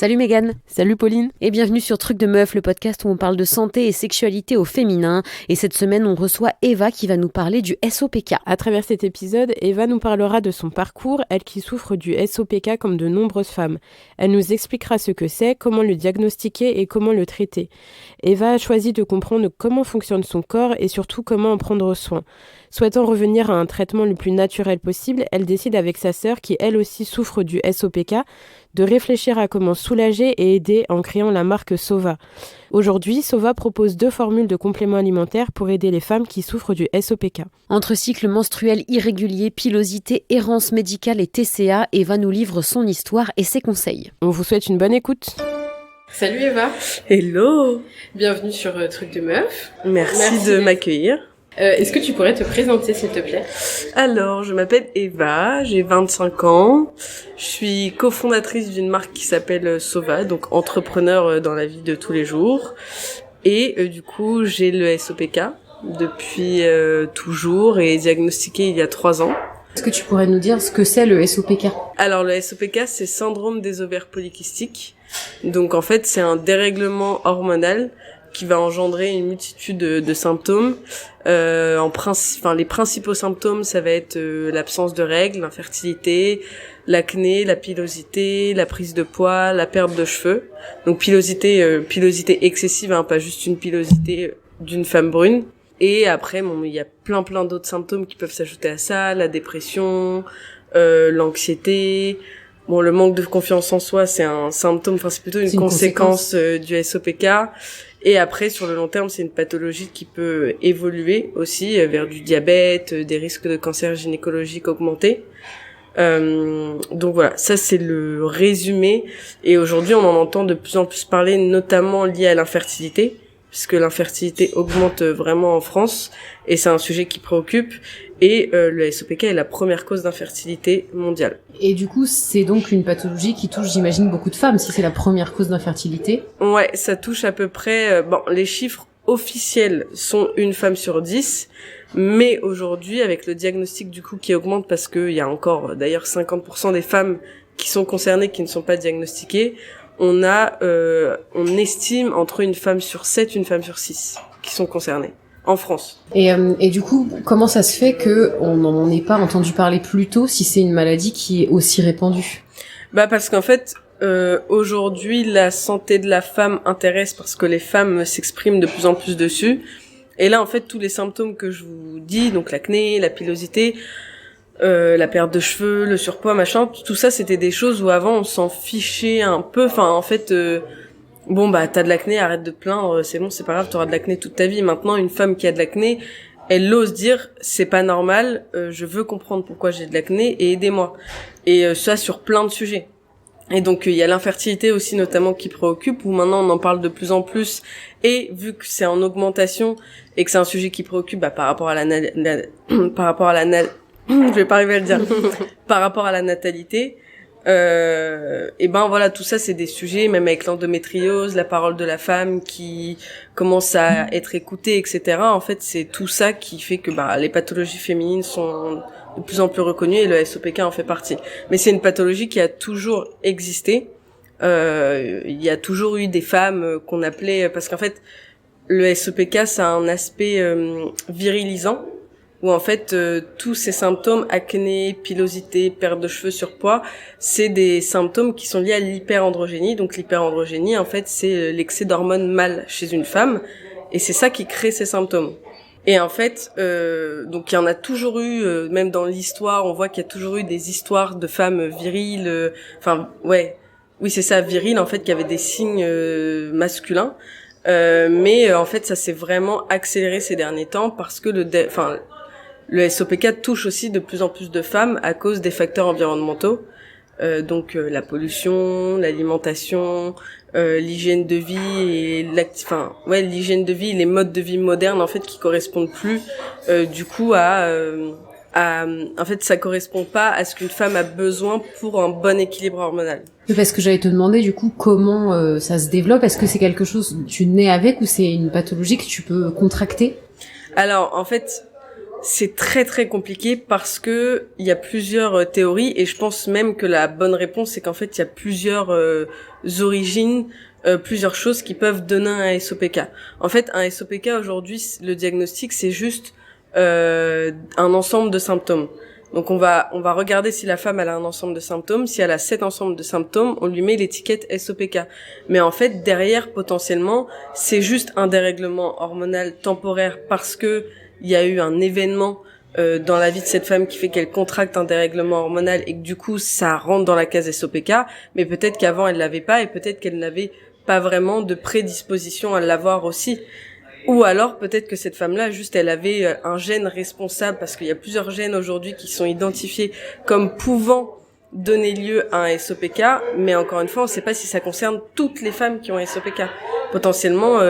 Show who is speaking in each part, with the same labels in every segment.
Speaker 1: Salut Mégane.
Speaker 2: Salut Pauline.
Speaker 1: Et bienvenue sur Truc de Meuf, le podcast où on parle de santé et sexualité au féminin. Et cette semaine, on reçoit Eva qui va nous parler du SOPK.
Speaker 2: À travers cet épisode, Eva nous parlera de son parcours, elle qui souffre du SOPK comme de nombreuses femmes. Elle nous expliquera ce que c'est, comment le diagnostiquer et comment le traiter. Eva a choisi de comprendre comment fonctionne son corps et surtout comment en prendre soin. Souhaitant revenir à un traitement le plus naturel possible, elle décide avec sa sœur, qui elle aussi souffre du SOPK, de réfléchir à comment soulager et aider en créant la marque Sova. Aujourd'hui, Sova propose 2 formules de compléments alimentaires pour aider les femmes qui souffrent du SOPK.
Speaker 1: Entre cycles menstruels irréguliers, pilosité, errance médicale et TCA, Eva nous livre son histoire et ses conseils.
Speaker 2: On vous souhaite une bonne écoute.
Speaker 3: Salut Eva.
Speaker 4: Hello.
Speaker 3: Bienvenue sur Truc de Meuf.
Speaker 4: Merci de m'accueillir.
Speaker 3: Est-ce que tu pourrais te présenter s'il te plaît ?
Speaker 4: Alors, je m'appelle Eva, j'ai 25 ans. Je suis cofondatrice d'une marque qui s'appelle Sova, donc entrepreneur dans la vie de tous les jours. Et du coup, j'ai le SOPK depuis toujours et diagnostiqué il y a 3 ans.
Speaker 1: Est-ce que tu pourrais nous dire ce que c'est le SOPK ?
Speaker 4: Alors, le SOPK, c'est syndrome des ovaires polykystiques. Donc, en fait, c'est un dérèglement hormonal qui va engendrer une multitude de symptômes. Les principaux symptômes, ça va être l'absence de règles, l'infertilité, l'acné, la pilosité, la prise de poids, la perte de cheveux. Donc pilosité excessive, hein, pas juste une pilosité d'une femme brune. Et après, il y a plein d'autres symptômes qui peuvent s'ajouter à ça, la dépression, l'anxiété. Bon, le manque de confiance en soi, c'est un symptôme, c'est plutôt une conséquence du SOPK. Et après, sur le long terme, c'est une pathologie qui peut évoluer aussi vers du diabète, des risques de cancer gynécologique augmentés. Donc voilà, ça c'est le résumé. Et aujourd'hui, on en entend de plus en plus parler, notamment lié à l'infertilité, puisque l'infertilité augmente vraiment en France, et c'est un sujet qui préoccupe. Et le SOPK est la première cause d'infertilité mondiale.
Speaker 1: Et du coup, c'est donc une pathologie qui touche, j'imagine, beaucoup de femmes, si c'est la première cause d'infertilité.
Speaker 4: Ouais, ça touche à peu près... les chiffres officiels sont 1 femme sur 10, mais aujourd'hui, avec le diagnostic du coup qui augmente, parce qu'il y a encore d'ailleurs 50% des femmes qui sont concernées qui ne sont pas diagnostiquées, on estime entre 1 femme sur 7, 1 femme sur 6 qui sont concernées. En France.
Speaker 1: Et du coup, comment ça se fait que on n'en ait pas entendu parler plus tôt si c'est une maladie qui est aussi répandue ?
Speaker 4: Parce qu'en fait, aujourd'hui, la santé de la femme intéresse parce que les femmes s'expriment de plus en plus dessus. Et là, en fait, tous les symptômes que je vous dis, donc l'acné, la pilosité, la perte de cheveux, le surpoids, machin, tout ça, c'était des choses où avant on s'en fichait un peu. Enfin, en fait. T'as de l'acné, arrête de te plaindre, c'est bon, c'est pas grave, t'auras de l'acné toute ta vie. Maintenant, une femme qui a de l'acné, elle ose dire, c'est pas normal, je veux comprendre pourquoi j'ai de l'acné et aidez-moi. Et ça sur plein de sujets. Et donc, il y a l'infertilité aussi notamment qui préoccupe, où maintenant on en parle de plus en plus. Et vu que c'est en augmentation et que c'est un sujet qui préoccupe, par rapport à je vais pas arriver à le dire, par rapport à la natalité, tout ça c'est des sujets, même avec l'endométriose, la parole de la femme qui commence à être écoutée, etc. En fait, c'est tout ça qui fait que les pathologies féminines sont de plus en plus reconnues et le SOPK en fait partie. Mais c'est une pathologie qui a toujours existé. Il y a toujours eu des femmes qu'on appelait, parce qu'en fait le SOPK ça a un aspect virilisant, où en fait tous ces symptômes, acné, pilosité, perte de cheveux, surpoids, c'est des symptômes qui sont liés à l'hyperandrogénie. Donc l'hyperandrogénie, en fait, c'est l'excès d'hormones mâles chez une femme, et c'est ça qui crée ces symptômes. Et en fait, donc il y en a toujours eu, même dans l'histoire, on voit qu'il y a toujours eu des histoires de femmes viriles, oui c'est ça, viriles, en fait, qui avaient des signes masculins. Mais en fait, ça s'est vraiment accéléré ces derniers temps parce que le SOPK touche aussi de plus en plus de femmes à cause des facteurs environnementaux, la pollution, l'alimentation, l'hygiène de vie et l'hygiène de vie et les modes de vie modernes en fait qui correspondent plus en fait ça correspond pas à ce qu'une femme a besoin pour un bon équilibre hormonal.
Speaker 1: Parce que j'allais te demander du coup comment ça se développe, est-ce que c'est quelque chose tu nais avec ou c'est une pathologie que tu peux contracter ?
Speaker 4: Alors en fait C'est très très compliqué parce que il y a plusieurs théories et je pense même que la bonne réponse c'est qu'en fait il y a plusieurs origines, plusieurs choses qui peuvent donner un SOPK. En fait, un SOPK aujourd'hui, le diagnostic c'est juste un ensemble de symptômes. Donc on va regarder si la femme elle a un ensemble de symptômes. Si elle a cet ensemble de symptômes, on lui met l'étiquette SOPK. Mais en fait derrière potentiellement c'est juste un dérèglement hormonal temporaire parce que il y a eu un événement dans la vie de cette femme qui fait qu'elle contracte un dérèglement hormonal et que du coup ça rentre dans la case SOPK, mais peut-être qu'avant elle l'avait pas et peut-être qu'elle n'avait pas vraiment de prédisposition à l'avoir aussi. Ou alors peut-être que cette femme-là, juste elle avait un gène responsable, parce qu'il y a plusieurs gènes aujourd'hui qui sont identifiés comme pouvant donner lieu à un SOPK, mais encore une fois on ne sait pas si ça concerne toutes les femmes qui ont un SOPK. Potentiellement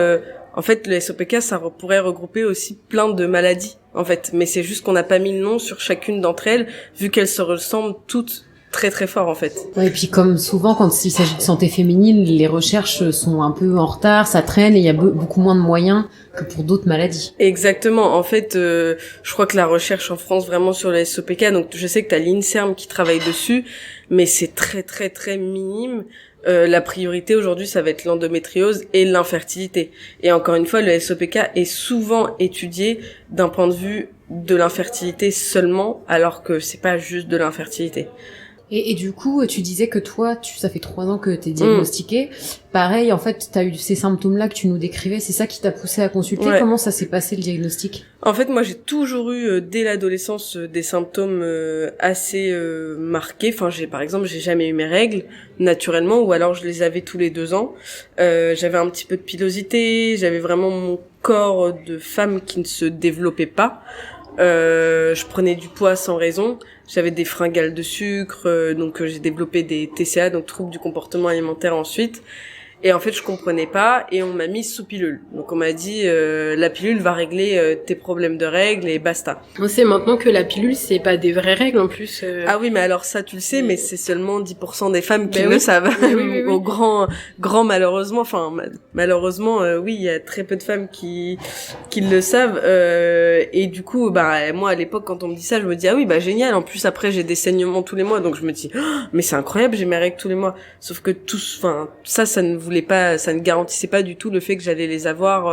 Speaker 4: en fait, le SOPK, ça pourrait regrouper aussi plein de maladies, en fait. Mais c'est juste qu'on n'a pas mis le nom sur chacune d'entre elles, vu qu'elles se ressemblent toutes très très fort, en fait.
Speaker 1: Ouais, et puis comme souvent, quand il s'agit de santé féminine, les recherches sont un peu en retard, ça traîne, et il y a beaucoup moins de moyens que pour d'autres maladies.
Speaker 4: Exactement. En fait, je crois que la recherche en France, vraiment sur le SOPK, donc je sais que t'as l'INSERM qui travaille dessus, mais c'est très très très minime. La priorité aujourd'hui, ça va être l'endométriose et l'infertilité. Et encore une fois, le SOPK est souvent étudié d'un point de vue de l'infertilité seulement, alors que c'est pas juste de l'infertilité.
Speaker 1: Et du coup, tu disais que toi, ça fait 3 ans que t'es diagnostiquée. Pareil, en fait, t'as eu ces symptômes-là que tu nous décrivais, c'est ça qui t'a poussé à consulter. Ouais. Comment ça s'est passé, le diagnostic?
Speaker 4: En fait, moi, j'ai toujours eu, dès l'adolescence, des symptômes assez marqués. Enfin, par exemple, j'ai jamais eu mes règles, naturellement, ou alors je les avais tous les 2 ans. J'avais un petit peu de pilosité, j'avais vraiment mon corps de femme qui ne se développait pas. Je prenais du poids sans raison. J'avais des fringales de sucre, donc j'ai développé des TCA, donc troubles du comportement alimentaire ensuite. Et en fait, je comprenais pas et on m'a mis sous pilule. Donc on m'a dit la pilule va régler tes problèmes de règles et basta.
Speaker 3: On sait maintenant que la pilule c'est pas des vraies règles en plus.
Speaker 4: Ah oui, mais alors ça tu le sais, mais c'est seulement 10% des femmes qui le savent. Oui. Au grand malheureusement, enfin malheureusement oui, il y a très peu de femmes qui le savent et du coup moi à l'époque quand on me dit ça, je me dis ah oui, génial. En plus après j'ai des saignements tous les mois, donc je me dis mais c'est incroyable, j'ai mes règles tous les mois. Sauf que ça ne garantissait pas du tout le fait que j'allais les avoir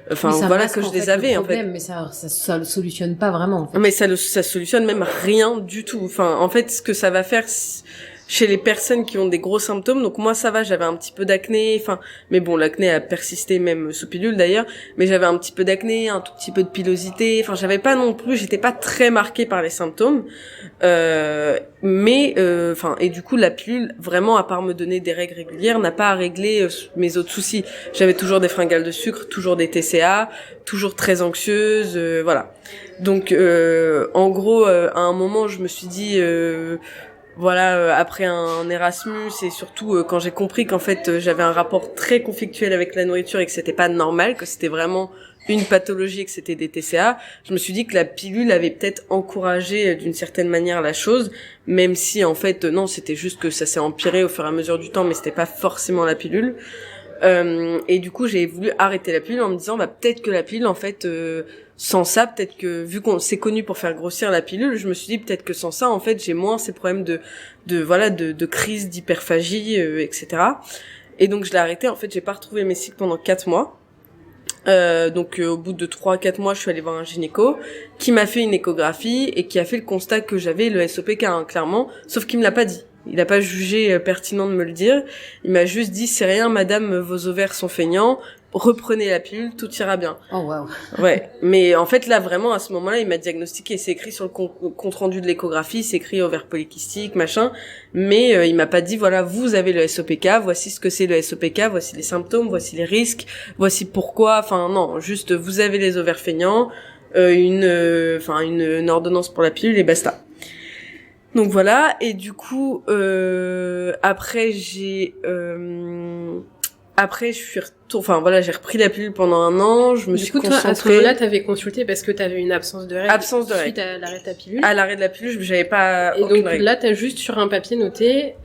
Speaker 4: voilà que je les avais en fait.
Speaker 1: Mais ça le solutionne pas vraiment en fait.
Speaker 4: Mais ça solutionne même rien du tout. Enfin en fait ce que ça va faire chez les personnes qui ont des gros symptômes, donc moi ça va, j'avais un petit peu d'acné, mais bon l'acné a persisté même sous pilule d'ailleurs, mais j'avais un petit peu d'acné, un tout petit peu de pilosité, j'étais pas très marquée par les symptômes, et du coup la pilule vraiment à part me donner des règles régulières n'a pas à régler mes autres soucis. J'avais toujours des fringales de sucre, toujours des TCA, toujours très anxieuse, voilà. Donc en gros à un moment je me suis dit après un Erasmus et surtout quand j'ai compris qu'en fait j'avais un rapport très conflictuel avec la nourriture et que c'était pas normal, que c'était vraiment une pathologie et que c'était des TCA, je me suis dit que la pilule avait peut-être encouragé d'une certaine manière la chose, même si en fait non, c'était juste que ça s'est empiré au fur et à mesure du temps, mais c'était pas forcément la pilule. Et du coup j'ai voulu arrêter la pilule en me disant peut-être que la pilule en fait sans ça, peut-être que vu qu'on s'est connu pour faire grossir la pilule, je me suis dit peut-être que sans ça en fait j'ai moins ces problèmes de crise d'hyperphagie, etc. Et donc je l'ai arrêté. En fait j'ai pas retrouvé mes cycles pendant 4 mois. Au bout de 3-4 mois je suis allée voir un gynéco qui m'a fait une échographie et qui a fait le constat que j'avais le SOPK clairement, sauf qu'il me l'a pas dit. Il a pas jugé pertinent de me le dire. Il m'a juste dit c'est rien madame, vos ovaires sont feignants, reprenez la pilule, tout ira bien.
Speaker 1: Oh waouh.
Speaker 4: Ouais, mais en fait là vraiment à ce moment-là, il m'a diagnostiqué, c'est écrit sur le compte rendu de l'échographie, c'est écrit ovaire polykystique, machin, mais il m'a pas dit voilà, vous avez le SOPK, voici ce que c'est le SOPK, voici les symptômes, voici les risques, voici pourquoi, non, juste vous avez les ovaires feignants, une ordonnance pour la pilule et basta. Donc voilà, et du coup après j'ai repris la pilule pendant 1 an, je me suis concentrée. Du coup, toi,
Speaker 3: à ce moment-là, t'avais consulté parce que t'avais une absence de règles.
Speaker 4: Suite
Speaker 3: à l'arrêt de la pilule.
Speaker 4: À l'arrêt de la pilule, j'avais pas
Speaker 3: aucune règle. Et donc là, t'as juste sur un papier noté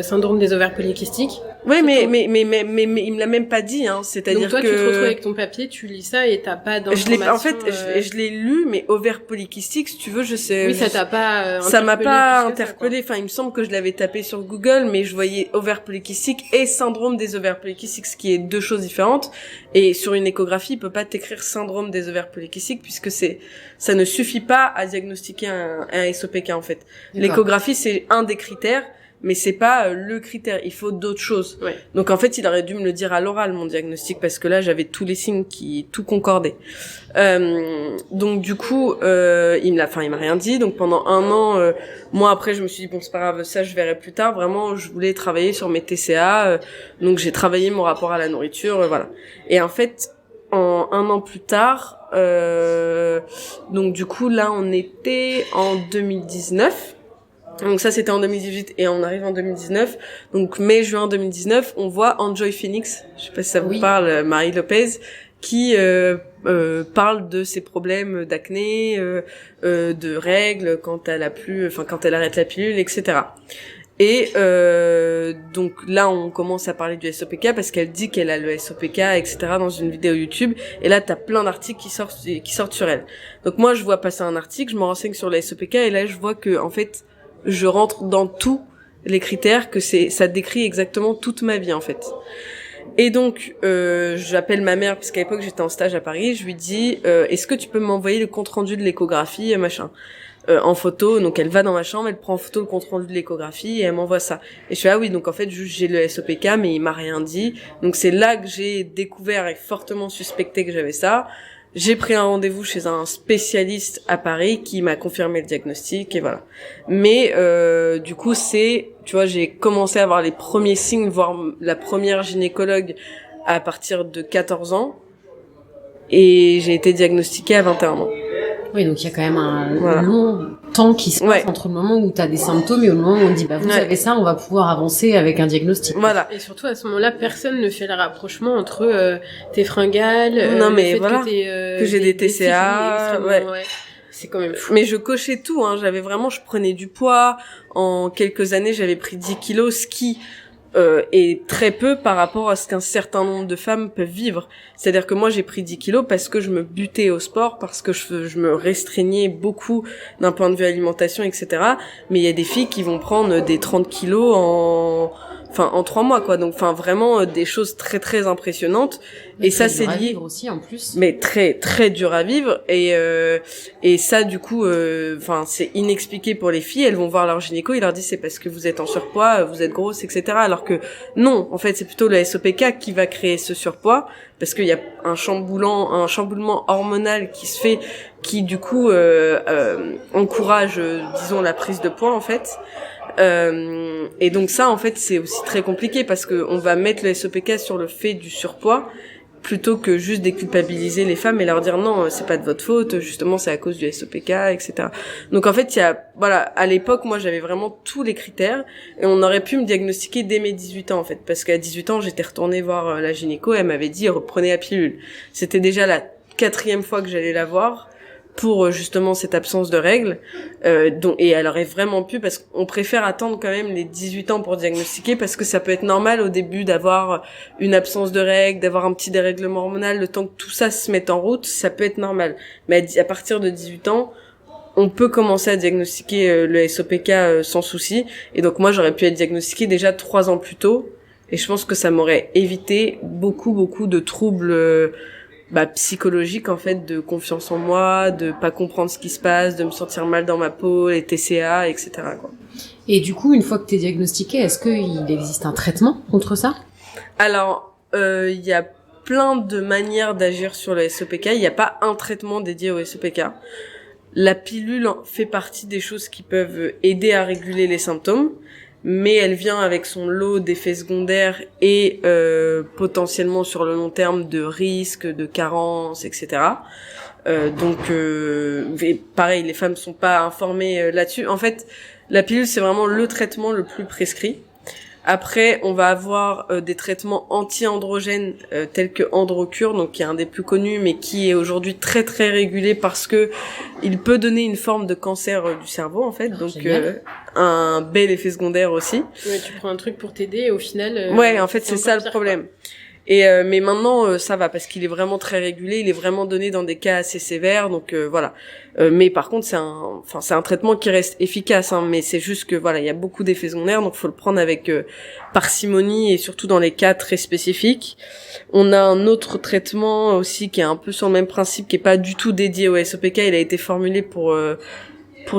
Speaker 3: syndrome des ovaires polykystiques.
Speaker 4: Ouais, mais il me l'a même pas dit, hein. C'est-à-dire
Speaker 3: donc toi,
Speaker 4: que
Speaker 3: tu te retrouves avec ton papier, tu lis ça et t'as pas d'informations.
Speaker 4: En fait, je l'ai lu, mais ovaire polycystique, si tu veux, je sais.
Speaker 3: Oui, ça t'a pas.
Speaker 4: Ça m'a pas
Speaker 3: interpellé.
Speaker 4: Enfin, il me semble que je l'avais tapé sur Google, mais je voyais ovaire polycystique et syndrome des ovaires polykystiques, ce qui est deux choses différentes. Et sur une échographie, il peut pas t'écrire syndrome des ovaires polykystiques puisque ça ne suffit pas à diagnostiquer un SOPK, en fait. L'échographie, c'est un des critères, mais c'est pas le critère, il faut d'autres choses.
Speaker 3: Ouais.
Speaker 4: Donc en fait, il aurait dû me le dire à l'oral, mon diagnostic, parce que là, j'avais tous les signes qui tout concordaient. Donc du coup, il m'a rien dit. Donc pendant un an, moi après, je me suis dit bon, c'est pas grave, ça je verrai plus tard. Vraiment, je voulais travailler sur mes TCA, donc j'ai travaillé mon rapport à la nourriture, voilà. Et en fait, un an plus tard, donc du coup là, on était en 2019. Donc ça, c'était en 2018 et on arrive en 2019. Donc mai-juin 2019, on voit Enjoy Phoenix, je sais pas si ça vous parle, Marie Lopez, qui parle de ses problèmes d'acné, de règles quand elle arrête la pilule, etc. Et donc là, on commence à parler du SOPK parce qu'elle dit qu'elle a le SOPK, etc. dans une vidéo YouTube. Et là, t'as plein d'articles qui sortent sur elle. Donc moi, je vois passer un article, je me renseigne sur le SOPK et là, je vois que en fait, je rentre dans tous les critères, que ça décrit exactement toute ma vie en fait. Et donc j'appelle ma mère parce qu'à l'époque j'étais en stage à Paris, je lui dis est-ce que tu peux m'envoyer le compte rendu de l'échographie machin en photo. Donc elle va dans ma chambre, elle prend en photo le compte rendu de l'échographie et elle m'envoie ça. Et je fais ah oui, donc en fait juste j'ai le SOPK mais il m'a rien dit. Donc c'est là que j'ai découvert et fortement suspecté que j'avais ça. J'ai pris un rendez-vous chez un spécialiste à Paris qui m'a confirmé le diagnostic et voilà. Mais du coup, tu vois, j'ai commencé à avoir les premiers signes, voir la première gynécologue à partir de 14 ans et j'ai été diagnostiquée à 21 ans.
Speaker 1: Oui, donc il y a quand même un long temps qui se passe entre le moment où tu as des symptômes et le moment où on dit vous avez ça, on va pouvoir avancer avec un diagnostic.
Speaker 4: Voilà.
Speaker 3: Et surtout à ce moment-là, personne ne fait le rapprochement entre tes fringales,
Speaker 4: non mais
Speaker 3: le fait
Speaker 4: voilà,
Speaker 3: que
Speaker 4: j'ai des TCA,
Speaker 3: ouais. C'est quand même fou.
Speaker 4: Mais je cochais tout, hein. Je prenais du poids. En quelques années, j'avais pris 10 kilos, ce qui est très peu par rapport à ce qu'un certain nombre de femmes peuvent vivre. C'est-à-dire que moi, j'ai pris 10 kilos parce que je me butais au sport, parce que je me restreignais beaucoup d'un point de vue alimentation, etc. Mais il y a des filles qui vont prendre des 30 kilos en 3 mois, quoi. Donc, vraiment, des choses très, très impressionnantes.
Speaker 1: Mais
Speaker 4: et ça, c'est
Speaker 1: lié.
Speaker 4: lié.
Speaker 1: Aussi, en plus.
Speaker 4: Mais très, très dur à vivre. Et ça, du coup, c'est inexpliqué pour les filles. Elles vont voir leur gynéco, il leur dit c'est parce que vous êtes en surpoids, vous êtes grosse, etc. Alors que non, en fait, c'est plutôt le SOPK qui va créer ce surpoids parce qu'il y a un chamboulement hormonal qui se fait, qui, du coup, encourage, disons, la prise de poids, en fait. Et donc ça, en fait, c'est aussi très compliqué parce que on va mettre le SOPK sur le fait du surpoids plutôt que juste déculpabiliser les femmes et leur dire non, c'est pas de votre faute, justement c'est à cause du SOPK, etc. Donc en fait, à l'époque, moi j'avais vraiment tous les critères et on aurait pu me diagnostiquer dès mes 18 ans en fait, parce qu'à 18 ans, j'étais retournée voir la gynéco, elle m'avait dit reprenez la pilule. C'était déjà la 4e fois que j'allais la voir pour justement cette absence de règles, et elle aurait vraiment pu, parce qu'on préfère attendre quand même les 18 ans pour diagnostiquer, parce que ça peut être normal au début d'avoir une absence de règles, d'avoir un petit dérèglement hormonal, le temps que tout ça se mette en route, ça peut être normal. Mais à partir de 18 ans, on peut commencer à diagnostiquer le SOPK sans souci, et donc moi j'aurais pu être diagnostiquée déjà 3 ans plus tôt, et je pense que ça m'aurait évité beaucoup de troubles psychologique en fait, de confiance en moi, de pas comprendre ce qui se passe, de me sentir mal dans ma peau, les TCA, etc. quoi.
Speaker 1: Et du coup, une fois que t'es diagnostiqué, est-ce qu'il existe un traitement contre ça ?
Speaker 4: Alors, il y a plein de manières d'agir sur le SOPK. Il n'y a pas un traitement dédié au SOPK. La pilule fait partie des choses qui peuvent aider à réguler les symptômes, mais elle vient avec son lot d'effets secondaires et potentiellement sur le long terme de risques, de carences, etc. Donc pareil, les femmes sont pas informées là-dessus. En fait, la pilule c'est vraiment le traitement le plus prescrit. Après, on va avoir des traitements anti-androgènes tels que Androcure, donc qui est un des plus connus, mais qui est aujourd'hui très très régulé parce que il peut donner une forme de cancer du cerveau en fait. Donc un bel effet secondaire aussi.
Speaker 3: Ouais, tu prends un truc pour t'aider et au final...
Speaker 4: ouais, en fait, c'est ça le problème. Et mais maintenant ça va parce qu'il est vraiment très régulé, il est vraiment donné dans des cas assez sévères, donc voilà. Mais par contre c'est un traitement qui reste efficace, hein, mais c'est juste que voilà, il y a beaucoup d'effets secondaires, donc faut le prendre avec parcimonie et surtout dans les cas très spécifiques. On a un autre traitement aussi qui est un peu sur le même principe, qui est pas du tout dédié au SOPK, il a été formulé pour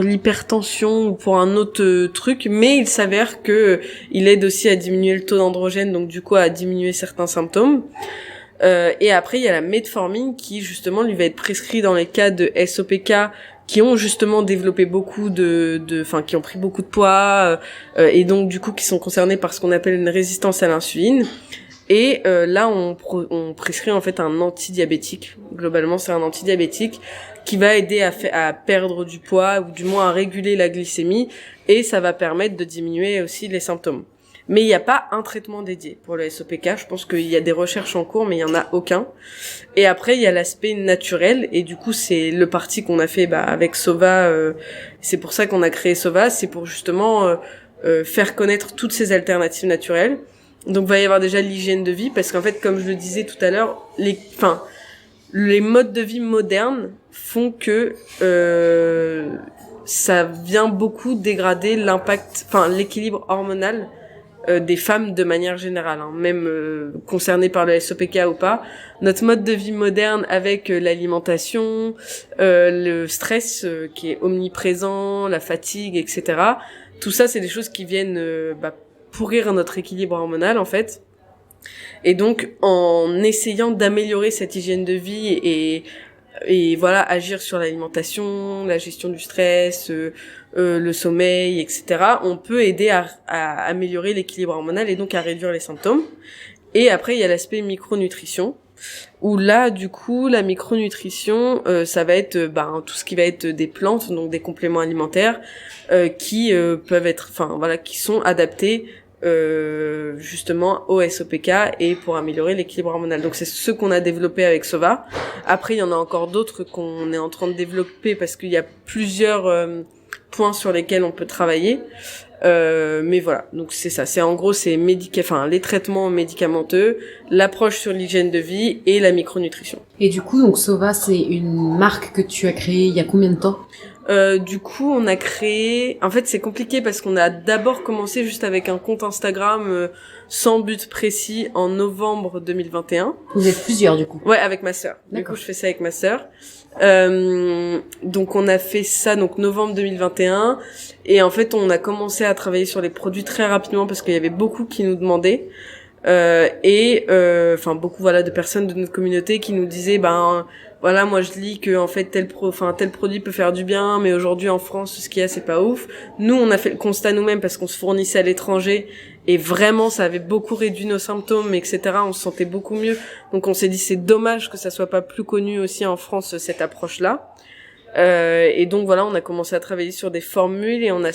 Speaker 4: l'hypertension ou pour un autre truc, mais il s'avère que il aide aussi à diminuer le taux d'androgène, donc du coup à diminuer certains symptômes. Et après il y a la metformine qui justement lui va être prescrit dans les cas de SOPK qui ont justement développé beaucoup qui ont pris beaucoup de poids et donc du coup qui sont concernés par ce qu'on appelle une résistance à l'insuline. Et là, on prescrit en fait un antidiabétique. Globalement, c'est un antidiabétique qui va aider à perdre du poids ou du moins à réguler la glycémie et ça va permettre de diminuer aussi les symptômes. Mais il n'y a pas un traitement dédié pour le SOPK. Je pense qu'il y a des recherches en cours, mais il y en a aucun. Et après, il y a l'aspect naturel et du coup, c'est le parti qu'on a fait avec Sova. C'est pour ça qu'on a créé Sova. C'est pour justement faire connaître toutes ces alternatives naturelles. Donc, va y avoir déjà l'hygiène de vie, parce qu'en fait, comme je le disais tout à l'heure, les modes de vie modernes font que ça vient beaucoup dégrader l'équilibre hormonal des femmes de manière générale, hein, même concernées par le SOPK ou pas. Notre mode de vie moderne avec l'alimentation, le stress qui est omniprésent, la fatigue, etc. Tout ça, c'est des choses qui viennent pourrir notre équilibre hormonal en fait. Et donc en essayant d'améliorer cette hygiène de vie et voilà, agir sur l'alimentation, la gestion du stress, le sommeil, etc., on peut aider à améliorer l'équilibre hormonal et donc à réduire les symptômes. Et après il y a l'aspect micronutrition où là du coup la micronutrition ça va être tout ce qui va être des plantes, donc des compléments alimentaires qui peuvent être qui sont adaptés justement au SOPK et pour améliorer l'équilibre hormonal. Donc c'est ce qu'on a développé avec Sova. Après il y en a encore d'autres qu'on est en train de développer parce qu'il y a plusieurs points sur lesquels on peut travailler. Mais voilà, donc c'est ça. C'est en gros les traitements médicamenteux, l'approche sur l'hygiène de vie et la micronutrition.
Speaker 1: Et du coup, donc Sova, c'est une marque que tu as créée il y a combien de temps ?
Speaker 4: Du coup, on a créé... En fait, c'est compliqué parce qu'on a d'abord commencé juste avec un compte Instagram sans but précis en novembre 2021.
Speaker 1: Vous êtes plusieurs, du coup ?
Speaker 4: Ouais, avec ma sœur. Du coup, je fais ça avec ma sœur. Donc, on a fait ça donc novembre 2021. Et en fait, on a commencé à travailler sur les produits très rapidement parce qu'il y avait beaucoup qui nous demandaient. Beaucoup de personnes de notre communauté qui nous disaient voilà, moi je lis que en fait tel produit peut faire du bien, mais aujourd'hui en France ce qu'il y a c'est pas ouf. Nous on a fait le constat nous-mêmes parce qu'on se fournissait à l'étranger et vraiment ça avait beaucoup réduit nos symptômes, etc. On se sentait beaucoup mieux. Donc on s'est dit c'est dommage que ça soit pas plus connu aussi en France cette approche-là. Et donc voilà, on a commencé à travailler sur des formules et on a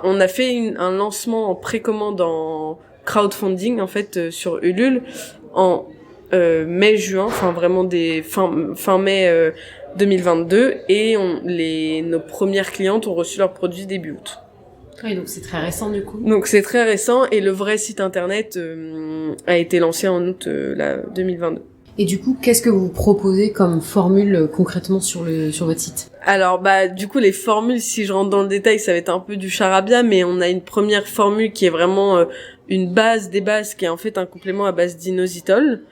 Speaker 4: on a fait un lancement en précommande en crowdfunding en fait sur Ulule en mai-juin, vraiment fin mai 2022 et nos premières clientes ont reçu leurs produits début août.
Speaker 1: Oui, donc c'est très récent du coup.
Speaker 4: Donc c'est très récent et le vrai site internet a été lancé en août 2022.
Speaker 1: Et du coup, qu'est-ce que vous proposez comme formule concrètement sur votre site ?
Speaker 4: Alors du coup les formules, si je rentre dans le détail, ça va être un peu du charabia, mais on a une première formule qui est vraiment une base des bases, qui est en fait un complément à base d'inositol,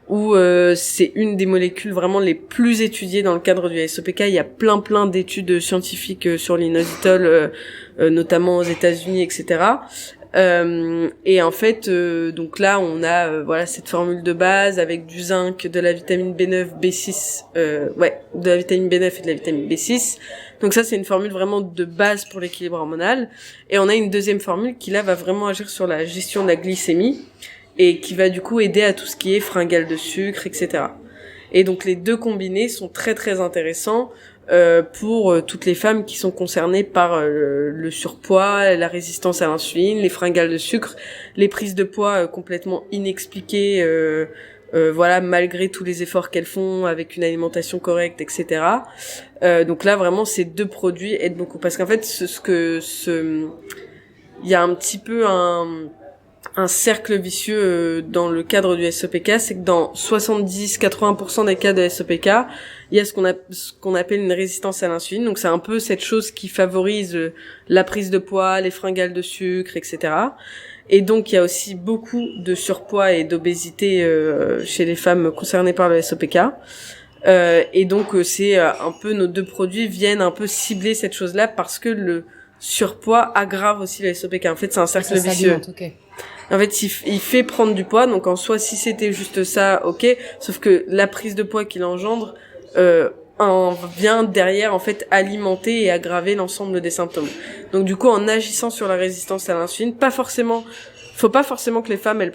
Speaker 4: où c'est une des molécules vraiment les plus étudiées dans le cadre du SOPK. Il y a plein d'études scientifiques sur l'inositol, notamment aux États-Unis, etc. Et en fait, donc là, on a cette formule de base avec du zinc, de la vitamine B9, B6, de la vitamine B9 et de la vitamine B6. Donc ça, c'est une formule vraiment de base pour l'équilibre hormonal. Et on a une deuxième formule qui là va vraiment agir sur la gestion de la glycémie et qui va du coup aider à tout ce qui est fringales de sucre, etc. Et donc les deux combinés sont très très intéressants pour toutes les femmes qui sont concernées par le surpoids, la résistance à l'insuline, les fringales de sucre, les prises de poids complètement inexpliquées voilà, malgré tous les efforts qu'elles font, avec une alimentation correcte, etc. Donc là, vraiment, ces 2 produits aident beaucoup. Parce qu'en fait, il y a un petit peu un cercle vicieux dans le cadre du SOPK, c'est que dans 70-80% des cas de SOPK, il y a ce qu'on appelle une résistance à l'insuline. Donc c'est un peu cette chose qui favorise la prise de poids, les fringales de sucre, etc. Et donc il y a aussi beaucoup de surpoids et d'obésité chez les femmes concernées par le SOPK. Et donc c'est un peu nos 2 produits viennent un peu cibler cette chose-là parce que le surpoids aggrave aussi le SOPK. En fait, c'est un cercle vicieux.
Speaker 1: Okay.
Speaker 4: En fait, il fait prendre du poids. Donc, en soi, si c'était juste ça, ok. Sauf que la prise de poids qu'il engendre vient derrière, en fait, alimenter et aggraver l'ensemble des symptômes. Donc, du coup, en agissant sur la résistance à l'insuline, faut pas forcément que les femmes elles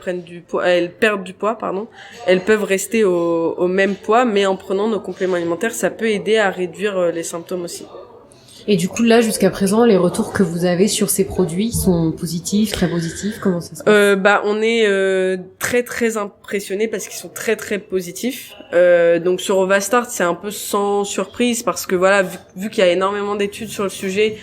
Speaker 4: perdent du poids, pardon. Elles peuvent rester au même poids, mais en prenant nos compléments alimentaires, ça peut aider à réduire les symptômes aussi.
Speaker 1: Et du coup, là, jusqu'à présent, les retours que vous avez sur ces produits sont positifs, très positifs? Comment ça se passe?
Speaker 4: On est très très impressionnés parce qu'ils sont très très positifs. Donc sur Ovastart, c'est un peu sans surprise parce que voilà, vu qu'il y a énormément d'études sur le sujet,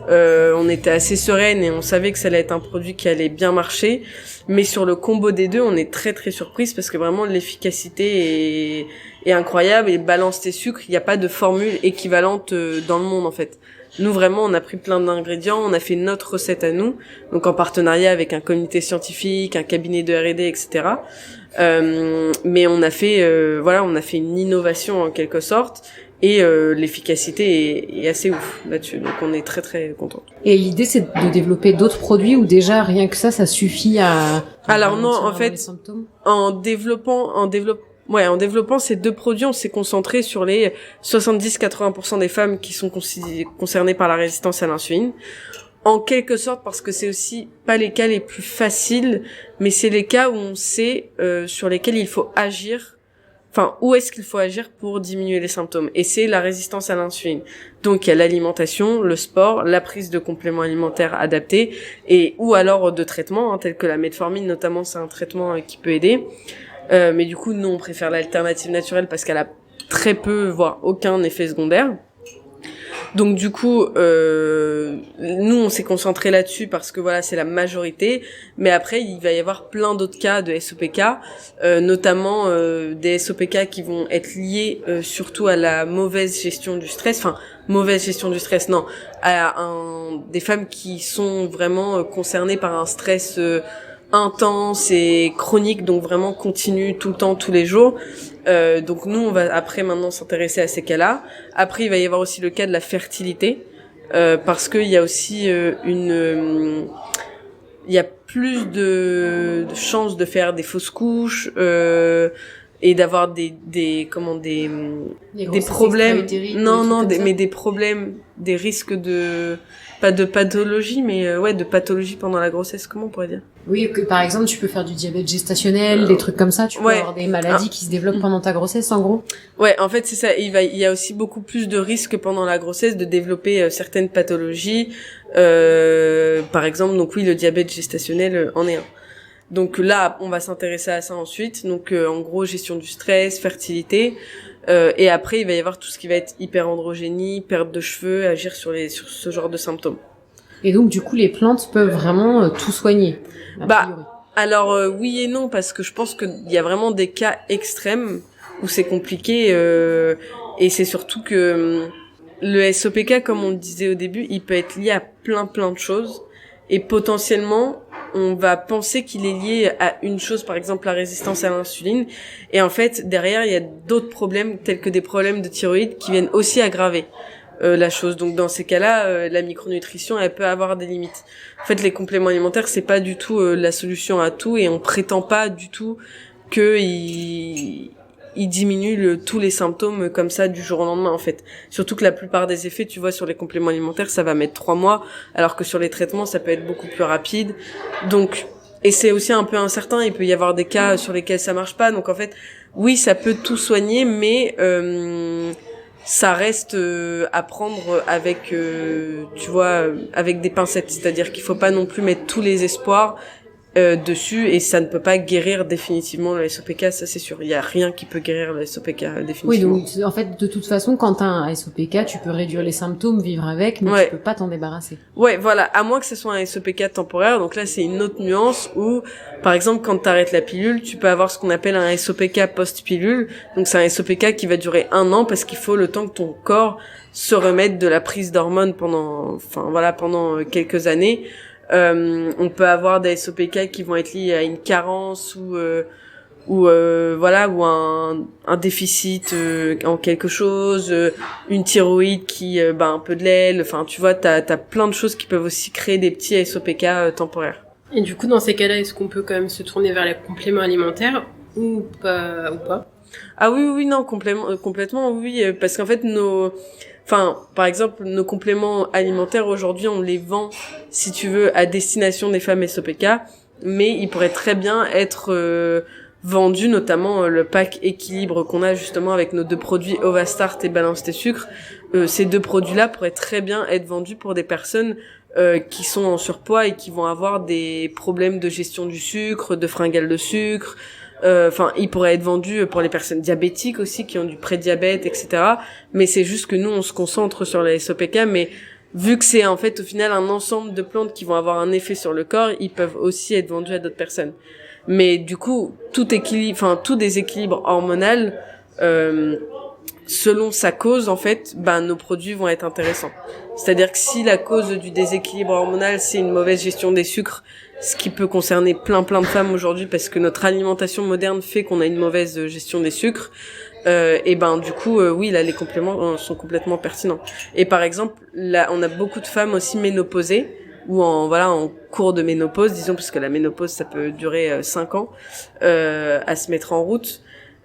Speaker 4: on était assez sereine et on savait que ça allait être un produit qui allait bien marcher. Mais sur le combo des 2, on est très très surprise parce que vraiment l'efficacité est incroyable et balance tes sucres. Il n'y a pas de formule équivalente dans le monde en fait. Nous, vraiment, on a pris plein d'ingrédients, on a fait notre recette à nous, donc en partenariat avec un comité scientifique, un cabinet de R&D, etc. Mais on a fait une innovation en quelque sorte, et l'efficacité est assez ouf là-dessus, donc on est très très contents.
Speaker 1: Et l'idée, c'est de développer d'autres produits ou déjà rien que ça suffit à
Speaker 4: alors non, en fait,
Speaker 1: les symptômes?
Speaker 4: en développant ces 2 produits, on s'est concentré sur les 70-80% des femmes qui sont concernées par la résistance à l'insuline. En quelque sorte, parce que c'est aussi pas les cas les plus faciles, mais c'est les cas où on sait sur lesquels il faut agir. Enfin, où est-ce qu'il faut agir pour diminuer les symptômes? Et c'est la résistance à l'insuline. Donc, il y a l'alimentation, le sport, la prise de compléments alimentaires adaptés, ou alors de traitements, tels que la metformine, notamment, c'est un traitement qui peut aider. Mais du coup, nous, on préfère l'alternative naturelle parce qu'elle a très peu, voire aucun effet secondaire. Donc du coup, nous, on s'est concentré là-dessus parce que voilà, c'est la majorité. Mais après, il va y avoir plein d'autres cas de SOPK, notamment des SOPK qui vont être liés surtout à la mauvaise gestion du stress. Enfin, mauvaise gestion du stress, non. Des femmes qui sont vraiment concernées par un stress intense et chronique, donc vraiment continu tout le temps, tous les jours. Donc nous, on va après maintenant s'intéresser à ces cas-là. Après, il va y avoir aussi le cas de la fertilité, parce qu'il y a aussi il y a plus de chances de faire des fausses couches et d'avoir des problèmes. Mais des problèmes, des risques de pas de pathologie, mais de pathologie pendant la grossesse. Comment on pourrait dire?
Speaker 1: Oui, que par exemple, tu peux faire du diabète gestationnel, des trucs comme ça. Tu peux avoir des maladies qui se développent pendant ta grossesse, en gros.
Speaker 4: Ouais, en fait, c'est ça. Il y a aussi beaucoup plus de risques pendant la grossesse de développer certaines pathologies. Par exemple, donc oui, le diabète gestationnel en est un. Donc là, on va s'intéresser à ça ensuite. Donc en gros, gestion du stress, fertilité. Et après, il va y avoir tout ce qui va être hyperandrogénie, perte de cheveux, agir sur ce genre de symptômes.
Speaker 1: Et donc, du coup, les plantes peuvent vraiment tout soigner.
Speaker 4: Alors oui et non, parce que je pense qu'il y a vraiment des cas extrêmes où c'est compliqué. Et c'est surtout que le SOPK, comme on le disait au début, il peut être lié à plein de choses. Et potentiellement, on va penser qu'il est lié à une chose, par exemple la résistance à l'insuline. Et en fait, derrière, il y a d'autres problèmes, tels que des problèmes de thyroïde, qui viennent aussi aggraver la chose. Donc dans ces cas-là, la micronutrition, elle peut avoir des limites. En fait, les compléments alimentaires, c'est pas du tout la solution à tout, et on prétend pas du tout qu'ils diminuent tous les symptômes comme ça du jour au lendemain, en fait. Surtout que la plupart des effets, tu vois, sur les compléments alimentaires, ça va mettre 3 mois, alors que sur les traitements, ça peut être beaucoup plus rapide. Donc, et c'est aussi un peu incertain, il peut y avoir des cas sur lesquels ça marche pas. Donc en fait, oui, ça peut tout soigner, mais ça reste à prendre avec, tu vois, avec des pincettes. C'est-à-dire qu'il faut pas non plus mettre tous les espoirs dessus, et ça ne peut pas guérir définitivement le SOPK, ça c'est sûr. Il y a rien qui peut guérir le SOPK définitivement.
Speaker 1: Oui, donc en fait, de toute façon, quand t'as un SOPK, tu peux réduire les symptômes, vivre avec, mais tu peux pas t'en débarrasser.
Speaker 4: Ouais, voilà, à moins que ce soit un SOPK temporaire. Donc là, c'est une autre nuance où, par exemple, quand t'arrêtes la pilule, tu peux avoir ce qu'on appelle un SOPK post-pilule. Donc c'est un SOPK qui va durer 1 an parce qu'il faut le temps que ton corps se remette de la prise d'hormones pendant quelques années. On peut avoir des SOPK qui vont être liés à une carence ou un déficit en quelque chose, une thyroïde qui un peu de l'aile, enfin tu vois, t'as plein de choses qui peuvent aussi créer des petits SOPK temporaires.
Speaker 3: Et du coup, dans ces cas-là, est-ce qu'on peut quand même se tourner vers les compléments alimentaires ou pas
Speaker 4: Ah oui, non, complètement oui, parce qu'en fait par exemple, nos compléments alimentaires aujourd'hui, on les vend, si tu veux, à destination des femmes SOPK, mais ils pourraient très bien être vendus, notamment le pack équilibre qu'on a justement avec nos 2 produits Ovastart et Balance tes sucres. Ces 2 produits-là pourraient très bien être vendus pour des personnes qui sont en surpoids et qui vont avoir des problèmes de gestion du sucre, de fringales de sucre. Il pourrait être vendu pour les personnes diabétiques aussi, qui ont du prédiabète, etc. Mais c'est juste que nous, on se concentre sur les SOPK, mais vu que c'est en fait au final un ensemble de plantes qui vont avoir un effet sur le corps, ils peuvent aussi être vendus à d'autres personnes. Mais du coup, tout déséquilibre hormonal, selon sa cause, en fait, nos produits vont être intéressants. C'est-à-dire que si la cause du déséquilibre hormonal, c'est une mauvaise gestion des sucres, ce qui peut concerner plein de femmes aujourd'hui parce que notre alimentation moderne fait qu'on a une mauvaise gestion des sucres, du coup, oui, là, les compléments sont complètement pertinents. Et par exemple, là, on a beaucoup de femmes aussi ménopausées, ou en cours de ménopause, disons, parce que la ménopause, ça peut durer 5 ans, à se mettre en route.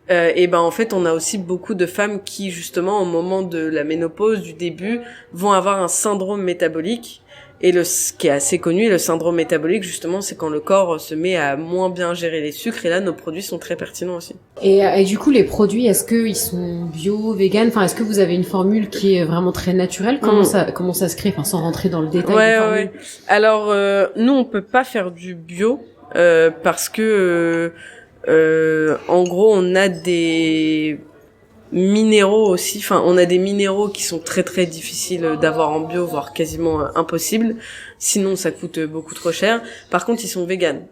Speaker 4: En fait, on a aussi beaucoup de femmes qui, justement, au moment de la ménopause, du début, vont avoir un syndrome métabolique. Et ce qui est assez connu, le syndrome métabolique, justement, c'est quand le corps se met à moins bien gérer les sucres. Et là, nos produits sont très pertinents aussi.
Speaker 1: Et du coup, les produits, est-ce qu'ils sont bio, vegan? Enfin, est-ce que vous avez une formule qui est vraiment très naturelle? Comment ça se crée? Enfin, sans rentrer dans le détail des formules. Ouais.
Speaker 4: Alors, nous, on peut pas faire du bio, parce que, en gros, on a des minéraux aussi, enfin on a des minéraux qui sont très très difficiles d'avoir en bio, voire quasiment impossible, sinon ça coûte beaucoup trop cher. Par contre ils sont véganes,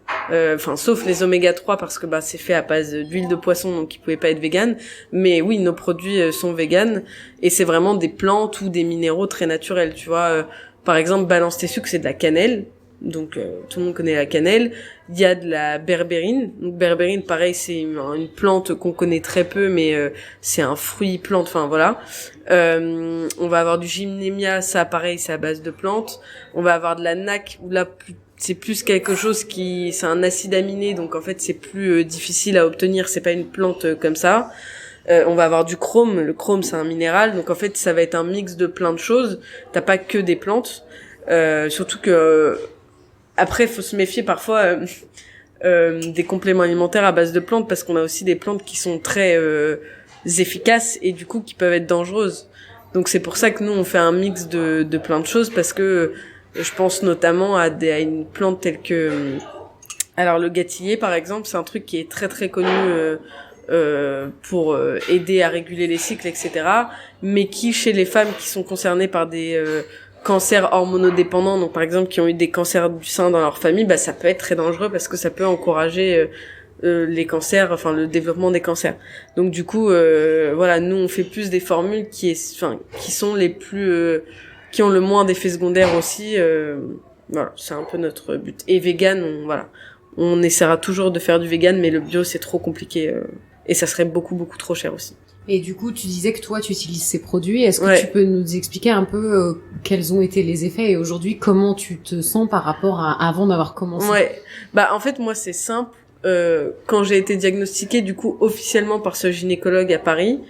Speaker 4: sauf les oméga 3 parce que c'est fait à base d'huile de poisson, donc ils pouvaient pas être véganes, mais oui, nos produits sont véganes et c'est vraiment des plantes ou des minéraux très naturels, tu vois. Par exemple, Balance tes sucres, c'est de la cannelle. Donc tout le monde connaît la cannelle. Il y a de la berbérine. Donc berbérine, pareil, c'est une plante qu'on connaît très peu, mais c'est un fruit plante. Enfin voilà. On va avoir du gymnémia, ça pareil, c'est à base de plantes. On va avoir de la NAC, où là c'est plus quelque chose c'est un acide aminé, donc en fait c'est plus difficile à obtenir. C'est pas une plante comme ça. On va avoir du chrome. Le chrome, c'est un minéral, donc en fait ça va être un mix de plein de choses. T'as pas que des plantes. Surtout que après, faut se méfier parfois des compléments alimentaires à base de plantes parce qu'on a aussi des plantes qui sont très efficaces et du coup qui peuvent être dangereuses. Donc c'est pour ça que nous on fait un mix de plein de choses parce que je pense notamment à une plante telle que alors le gâtillier par exemple, c'est un truc qui est très très connu pour aider à réguler les cycles, etc. Mais qui chez les femmes qui sont concernées par des cancers hormonodépendants, donc par exemple qui ont eu des cancers du sein dans leur famille, ça peut être très dangereux parce que ça peut encourager les cancers, enfin le développement des cancers. Donc du coup, nous on fait plus des formules qui sont les plus, qui ont le moins d'effets secondaires aussi. Voilà, c'est un peu notre but. Et vegan, on essaiera toujours de faire du vegan, mais le bio c'est trop compliqué et ça serait beaucoup trop cher aussi.
Speaker 1: Et du coup, tu disais que toi, tu utilises ces produits. Est-ce que tu peux nous expliquer un peu quels ont été les effets et aujourd'hui, comment tu te sens par rapport à avant d'avoir commencé?
Speaker 4: Ouais. En fait, moi, c'est simple. Quand j'ai été diagnostiquée, du coup, officiellement par ce gynécologue à Paris,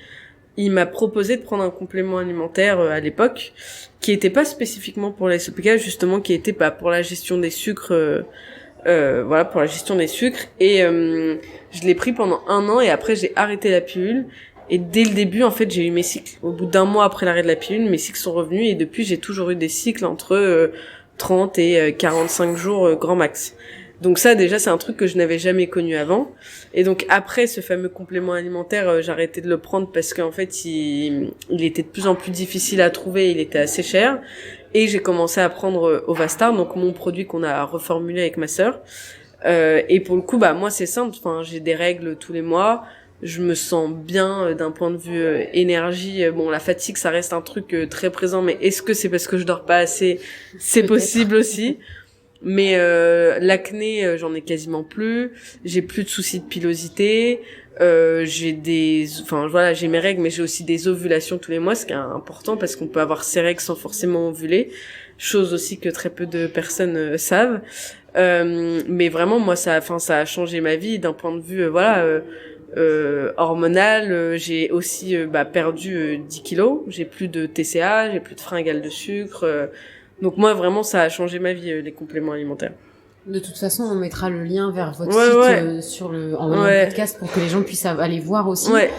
Speaker 4: il m'a proposé de prendre un complément alimentaire à l'époque, qui était pas spécifiquement pour la SOPK, justement, qui était pour la gestion des sucres, pour la gestion des sucres. Et je l'ai pris pendant 1 an et après, j'ai arrêté la pilule. Et dès le début, en fait, j'ai eu mes cycles. Au bout d'1 mois après l'arrêt de la pilule, mes cycles sont revenus et depuis, j'ai toujours eu des cycles entre 30 et 45 jours grand max. Donc ça, déjà, c'est un truc que je n'avais jamais connu avant. Et donc après ce fameux complément alimentaire, j'ai arrêté de le prendre parce qu'en fait, il était de plus en plus difficile à trouver, il était assez cher. Et j'ai commencé à prendre Ovastar, donc mon produit qu'on a reformulé avec ma sœur. Et pour le coup, bah moi c'est simple. Enfin, j'ai des règles tous les mois. Je me sens bien d'un point de vue énergie. Bon, la fatigue, ça reste un truc très présent, mais est-ce que c'est parce que je dors pas assez? C'est possible aussi. Mais l'acné, j'en ai quasiment plus. J'ai plus de soucis de pilosité. J'ai j'ai mes règles, mais j'ai aussi des ovulations tous les mois, ce qui est important parce qu'on peut avoir ses règles sans forcément ovuler, chose aussi que très peu de personnes savent. Mais vraiment, moi, ça a changé ma vie d'un point de vue, hormonal. J'ai aussi perdu 10 kilos. J'ai plus de TCA, j'ai plus de fringales de sucre. Donc moi, vraiment, ça a changé ma vie, les compléments alimentaires.
Speaker 1: De toute façon, on mettra le lien vers votre site sur en podcast pour que les gens puissent aller voir aussi. Ouais.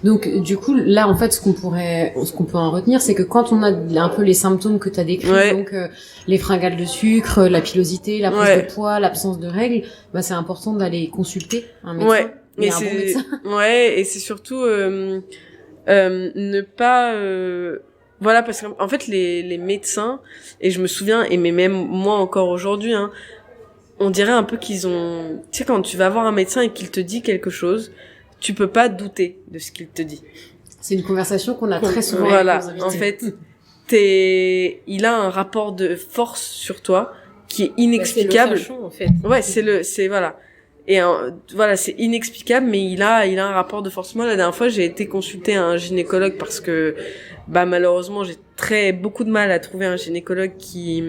Speaker 1: Donc du coup, là, en fait, ce qu'on peut en retenir, c'est que quand on a un peu les symptômes que tu as décrits, donc les fringales de sucre, la pilosité, la prise de poids, l'absence de règles, bah c'est important d'aller consulter un médecin.
Speaker 4: Et un bon médecin. Et c'est surtout ne pas voilà, parce qu'en fait, les médecins, et je me souviens, mais même moi encore aujourd'hui, on dirait un peu qu'ils ont... Tu sais, quand tu vas voir un médecin et qu'il te dit quelque chose, tu peux pas douter de ce qu'il te dit.
Speaker 1: C'est une conversation qu'on a très souvent.
Speaker 4: Voilà, en fait, il a un rapport de force sur toi qui est inexplicable.
Speaker 3: C'est le sachant, en fait.
Speaker 4: Ouais, voilà. Et voilà, c'est inexplicable, mais il a un rapport de force. Moi, la dernière fois, j'ai été consulter un gynécologue parce que malheureusement, j'ai beaucoup de mal à trouver un gynécologue qui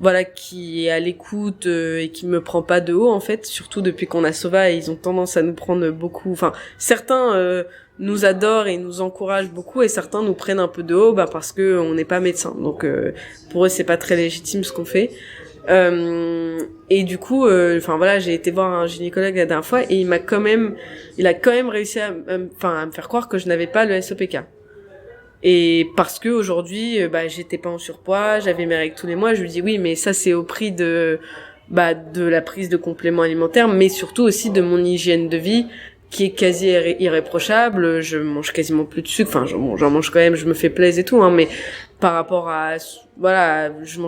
Speaker 4: est à l'écoute et qui me prend pas de haut, en fait, surtout depuis qu'on a Sova, et ils ont tendance à nous prendre beaucoup. Enfin, certains nous adorent et nous encouragent beaucoup, et certains nous prennent un peu de haut parce que on n'est pas médecin. Donc pour eux, c'est pas très légitime ce qu'on fait. Et du coup j'ai été voir un gynécologue la dernière fois, et il a quand même réussi à me faire croire que je n'avais pas le SOPK. Et parce que aujourd'hui j'étais pas en surpoids, j'avais mes règles tous les mois, je lui dis oui, mais ça c'est au prix de la prise de compléments alimentaires, mais surtout aussi de mon hygiène de vie qui est quasi irréprochable. Je mange quasiment plus de sucre, j'en mange quand même, je me fais plaisir et tout, mais par rapport à je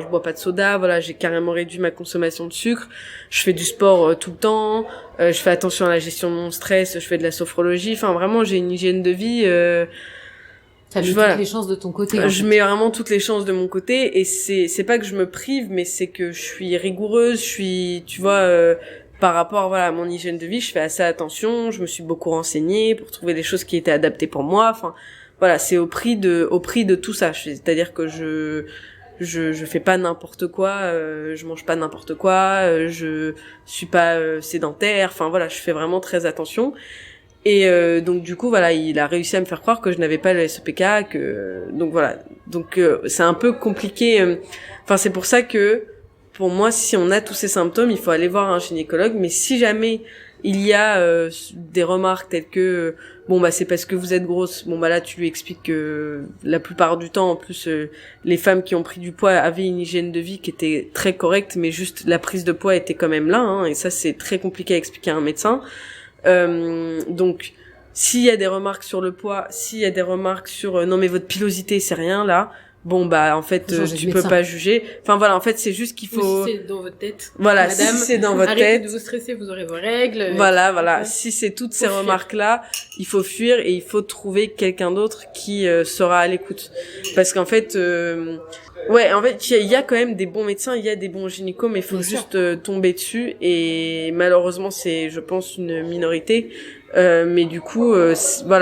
Speaker 4: bois pas de soda, j'ai carrément réduit ma consommation de sucre, je fais du sport tout le temps, je fais attention à la gestion de mon stress, je fais de la sophrologie, vraiment j'ai une hygiène de vie
Speaker 1: t'as mis toutes les chances de ton côté.
Speaker 4: Je mets vraiment toutes les chances de mon côté, et c'est pas que je me prive, mais c'est que je suis rigoureuse, par rapport à mon hygiène de vie, je fais assez attention, je me suis beaucoup renseignée pour trouver des choses qui étaient adaptées pour moi. C'est au prix de tout ça. C'est-à-dire que je fais pas n'importe quoi, je mange pas n'importe quoi, je suis pas sédentaire. Je fais vraiment très attention. Et donc du coup il a réussi à me faire croire que je n'avais pas le SOPK, donc c'est un peu compliqué. C'est pour ça que pour moi, si on a tous ces symptômes, il faut aller voir un gynécologue. Mais si jamais il y a des remarques telles que c'est parce que vous êtes grosse, là tu lui expliques que la plupart du temps, en plus les femmes qui ont pris du poids avaient une hygiène de vie qui était très correcte, mais juste la prise de poids était quand même là, et ça c'est très compliqué à expliquer à un médecin. Donc s'il y a des remarques sur le poids, s'il y a des remarques sur non mais votre pilosité c'est rien là, en fait tu peux pas juger. En fait c'est juste qu'il faut,
Speaker 3: si c'est dans votre tête,
Speaker 4: madame,
Speaker 3: si
Speaker 4: c'est dans votre
Speaker 3: arrêtez
Speaker 4: tête,
Speaker 3: de vous stresser, vous aurez vos règles.
Speaker 4: Si c'est toutes ces remarques là, il faut fuir, et il faut trouver quelqu'un d'autre qui sera à l'écoute, parce qu'en fait il y a quand même des bons médecins, il y a des bons gynécos, mais il faut juste tomber dessus, et malheureusement c'est, je pense, une minorité. Mais du coup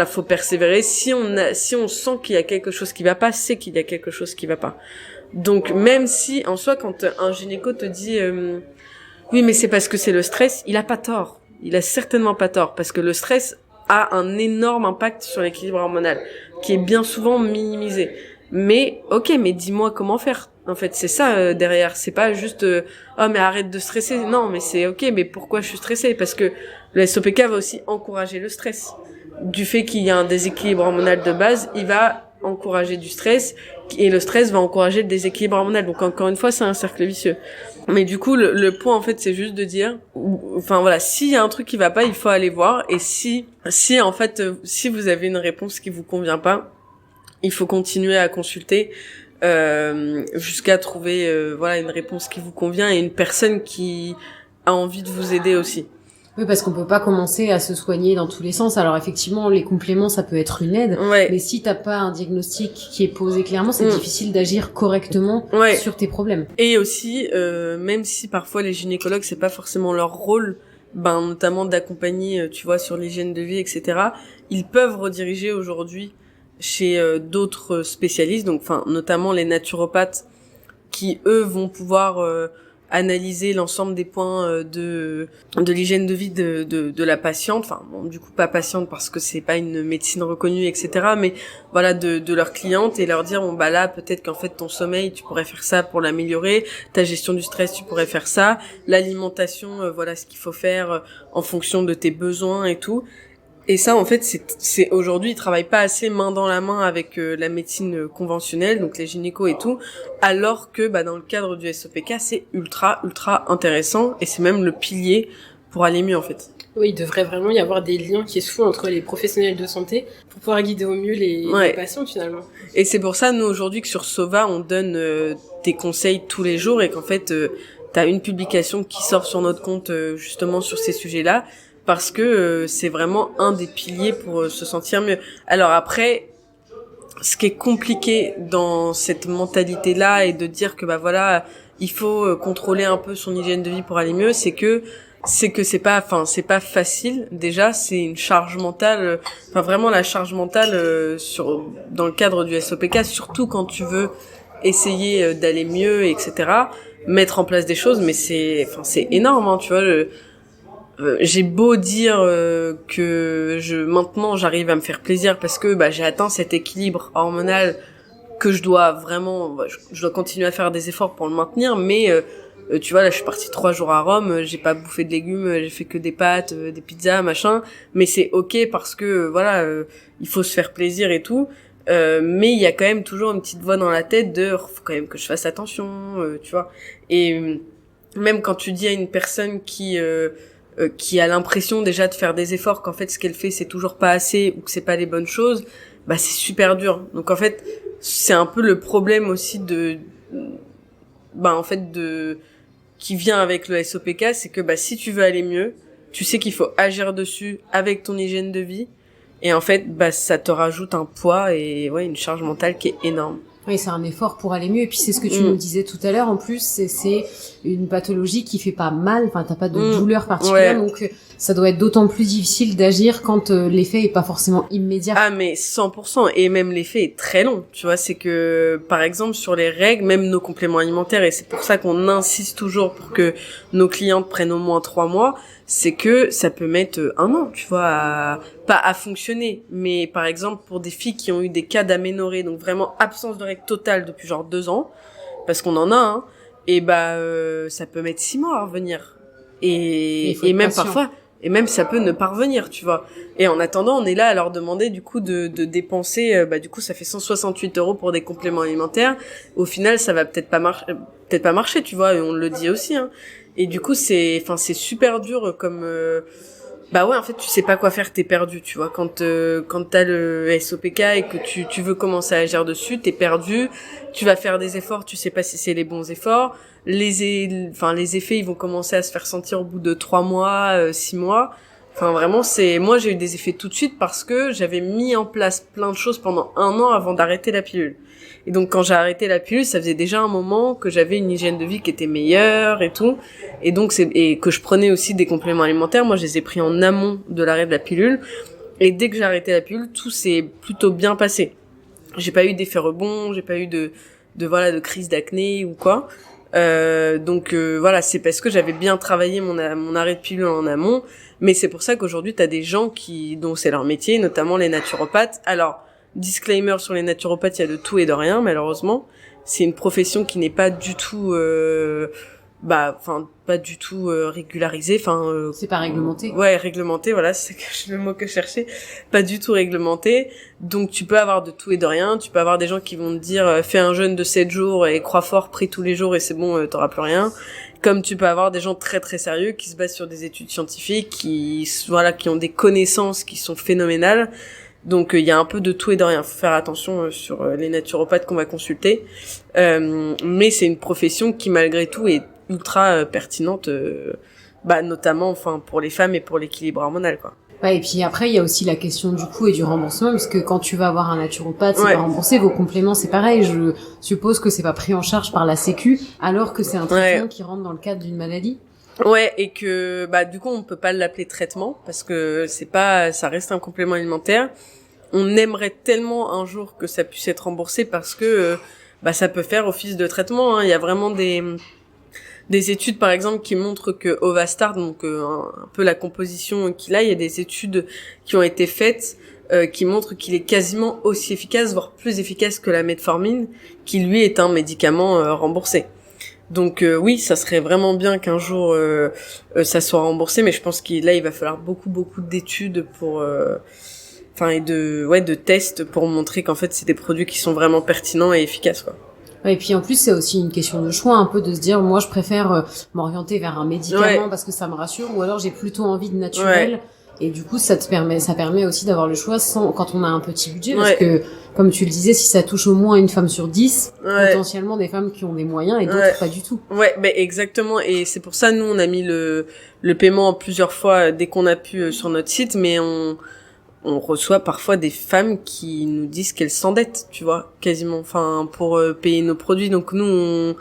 Speaker 4: faut persévérer. Si on sent qu'il y a quelque chose qui va pas, c'est qu'il y a quelque chose qui va pas. Donc même si en soi, quand un gynéco te dit oui mais c'est parce que c'est le stress, il a pas tort, il a certainement pas tort, parce que le stress a un énorme impact sur l'équilibre hormonal qui est bien souvent minimisé. Mais mais dis-moi comment faire. En fait, c'est ça derrière. C'est pas juste oh mais arrête de stresser. Non, mais c'est mais pourquoi je suis stressée? Parce que le SOPK va aussi encourager le stress. Du fait qu'il y a un déséquilibre hormonal de base, il va encourager du stress et le stress va encourager le déséquilibre hormonal. Donc encore une fois, c'est un cercle vicieux. Mais du coup, le point en fait, c'est juste de dire, enfin voilà, s'il y a un truc qui va pas, il faut aller voir. Et si en fait, si vous avez une réponse qui vous convient pas, il faut continuer à consulter jusqu'à trouver voilà une réponse qui vous convient et une personne qui a envie de vous aider aussi.
Speaker 1: Oui, parce qu'on peut pas commencer à se soigner dans tous les sens. Alors effectivement, les compléments, ça peut être une aide, mais si t'as pas un diagnostic qui est posé clairement, c'est difficile d'agir correctement sur tes problèmes.
Speaker 4: Et aussi, même si parfois les gynécologues, c'est pas forcément leur rôle, notamment d'accompagner, tu vois, sur l'hygiène de vie, etc., ils peuvent rediriger aujourd'hui chez d'autres spécialistes, donc enfin notamment les naturopathes, qui eux vont pouvoir analyser l'ensemble des points de l'hygiène de vie de la patiente, enfin bon, du coup pas patiente parce que c'est pas une médecine reconnue, etc., mais voilà de leur cliente, et leur dire bon bah là peut-être qu'en fait ton sommeil tu pourrais faire ça pour l'améliorer, ta gestion du stress tu pourrais faire ça, l'alimentation voilà ce qu'il faut faire en fonction de tes besoins et tout. Et ça, en fait, c'est aujourd'hui, ils travaillent pas assez main dans la main avec la médecine conventionnelle, donc les gynécos et tout, alors que dans le cadre du SOPK, c'est ultra intéressant et c'est même le pilier pour aller mieux en fait.
Speaker 3: Oui, il devrait vraiment y avoir des liens qui se font entre les professionnels de santé pour pouvoir guider au mieux les patients finalement.
Speaker 4: Et c'est pour ça, nous aujourd'hui, que sur Sova, on donne des conseils tous les jours et qu'en fait, t'as une publication qui sort sur notre compte justement sur ces sujets-là. Parce que c'est vraiment un des piliers pour se sentir mieux. Alors après, ce qui est compliqué dans cette mentalité-là et de dire que voilà, il faut contrôler un peu son hygiène de vie pour aller mieux, c'est que c'est pas facile. Déjà, c'est une charge mentale, vraiment la charge mentale dans le cadre du SOPK, surtout quand tu veux essayer d'aller mieux, etc. Mettre en place des choses, mais c'est énorme, hein, tu vois. J'ai beau dire que maintenant j'arrive à me faire plaisir parce que j'ai atteint cet équilibre hormonal que je dois vraiment je dois continuer à faire des efforts pour le maintenir, mais tu vois là je suis partie 3 jours à Rome, j'ai pas bouffé de légumes, j'ai fait que des pâtes, des pizzas, machin, mais c'est ok parce que voilà il faut se faire plaisir et tout, mais il y a quand même toujours une petite voix dans la tête de faut quand même que je fasse attention, tu vois. Et même quand tu dis à une personne qui a l'impression déjà de faire des efforts, qu'en fait ce qu'elle fait c'est toujours pas assez ou que c'est pas les bonnes choses, c'est super dur. Donc en fait c'est un peu le problème aussi qui vient avec le SOPK, c'est que si tu veux aller mieux, tu sais qu'il faut agir dessus avec ton hygiène de vie, et en fait ça te rajoute un poids et une charge mentale qui est énorme.
Speaker 1: Oui, c'est un effort pour aller mieux. Et puis c'est ce que tu nous disais tout à l'heure. En plus, c'est une pathologie qui fait pas mal. Enfin, t'as pas de douleur particulière, donc ça doit être d'autant plus difficile d'agir quand l'effet est pas forcément immédiat.
Speaker 4: Ah mais 100%. Et même l'effet est très long. Tu vois, c'est que par exemple sur les règles, même nos compléments alimentaires, et c'est pour ça qu'on insiste toujours pour que nos clientes prennent au moins 3 mois. C'est que ça peut mettre 1 an, tu vois, pas à fonctionner. Mais par exemple, pour des filles qui ont eu des cas d'aménorrhée, donc vraiment absence de règles totale depuis genre 2 ans, parce qu'on en a, hein, et ça peut mettre 6 mois à revenir. Et même patient. Parfois, et même ça peut ne pas revenir, tu vois. Et en attendant, on est là à leur demander du coup de dépenser, du coup ça fait 168 € pour des compléments alimentaires. Au final, ça va peut-être pas marcher, tu vois, et on le dit aussi, hein. Et du coup c'est super dur comme en fait tu sais pas quoi faire, t'es perdu, tu vois, quand t'as le SOPK et que tu veux commencer à agir dessus, t'es perdu, tu vas faire des efforts, tu sais pas si c'est les bons efforts, les effets ils vont commencer à se faire sentir au bout de 3 mois, 6 mois. Enfin vraiment moi j'ai eu des effets tout de suite parce que j'avais mis en place plein de choses pendant 1 an avant d'arrêter la pilule. Et donc quand j'ai arrêté la pilule, ça faisait déjà un moment que j'avais une hygiène de vie qui était meilleure et tout. Et donc et que je prenais aussi des compléments alimentaires. Moi, je les ai pris en amont de l'arrêt de la pilule. Et dès que j'ai arrêté la pilule, tout s'est plutôt bien passé. J'ai pas eu d'effet rebond, j'ai pas eu de crise d'acné ou quoi. Voilà, c'est parce que j'avais bien travaillé mon arrêt de pilule en amont. Mais c'est pour ça qu'aujourd'hui, t'as des gens dont c'est leur métier, notamment les naturopathes. Alors, disclaimer sur les naturopathes, il y a de tout et de rien, malheureusement. C'est une profession qui n'est pas du tout pas du tout régularisé,
Speaker 1: c'est pas réglementé.
Speaker 4: Ouais, réglementé, voilà, c'est le mot que je cherchais. Pas du tout réglementé. Donc tu peux avoir de tout et de rien, tu peux avoir des gens qui vont te dire fais un jeûne de 7 jours et crois fort, prie tous les jours et c'est bon, t'auras plus rien. Comme tu peux avoir des gens très très sérieux qui se basent sur des études scientifiques, qui ont des connaissances qui sont phénoménales. Donc il y a un peu de tout et de rien. Faut faire attention sur les naturopathes qu'on va consulter. Mais c'est une profession qui malgré tout est ultra pertinente, notamment pour les femmes et pour l'équilibre hormonal, quoi.
Speaker 1: Ouais, et puis après, il y a aussi la question du coût et du remboursement, parce que quand tu vas voir un naturopathe, c'est pas remboursé, vos compléments, c'est pareil. Je suppose que c'est pas pris en charge par la Sécu, alors que c'est un traitement qui rentre dans le cadre d'une maladie.
Speaker 4: Ouais, et que, du coup, on peut pas l'appeler traitement, parce que ça reste un complément alimentaire. On aimerait tellement un jour que ça puisse être remboursé parce que, ça peut faire office de traitement, hein. Il y a vraiment des études par exemple qui montrent que Ovastar, donc un peu la composition qu'il a, il y a des études qui ont été faites qui montrent qu'il est quasiment aussi efficace, voire plus efficace que la metformine, qui lui est un médicament remboursé. Donc oui, ça serait vraiment bien qu'un jour ça soit remboursé, mais je pense qu'il va falloir beaucoup d'études pour et de tests pour montrer qu'en fait c'est des produits qui sont vraiment pertinents et efficaces, quoi.
Speaker 1: Et puis en plus c'est aussi une question de choix, un peu de se dire moi je préfère m'orienter vers un médicament parce que ça me rassure, ou alors j'ai plutôt envie de naturel, et du coup ça permet aussi d'avoir le choix quand on a un petit budget, parce que comme tu le disais, si ça touche au moins une femme sur 10, potentiellement des femmes qui ont des moyens et d'autres pas du tout.
Speaker 4: Ouais, exactement, et c'est pour ça nous on a mis le paiement plusieurs fois dès qu'on a pu sur notre site, mais on reçoit parfois des femmes qui nous disent qu'elles s'endettent, tu vois, quasiment, pour payer nos produits. Donc nous,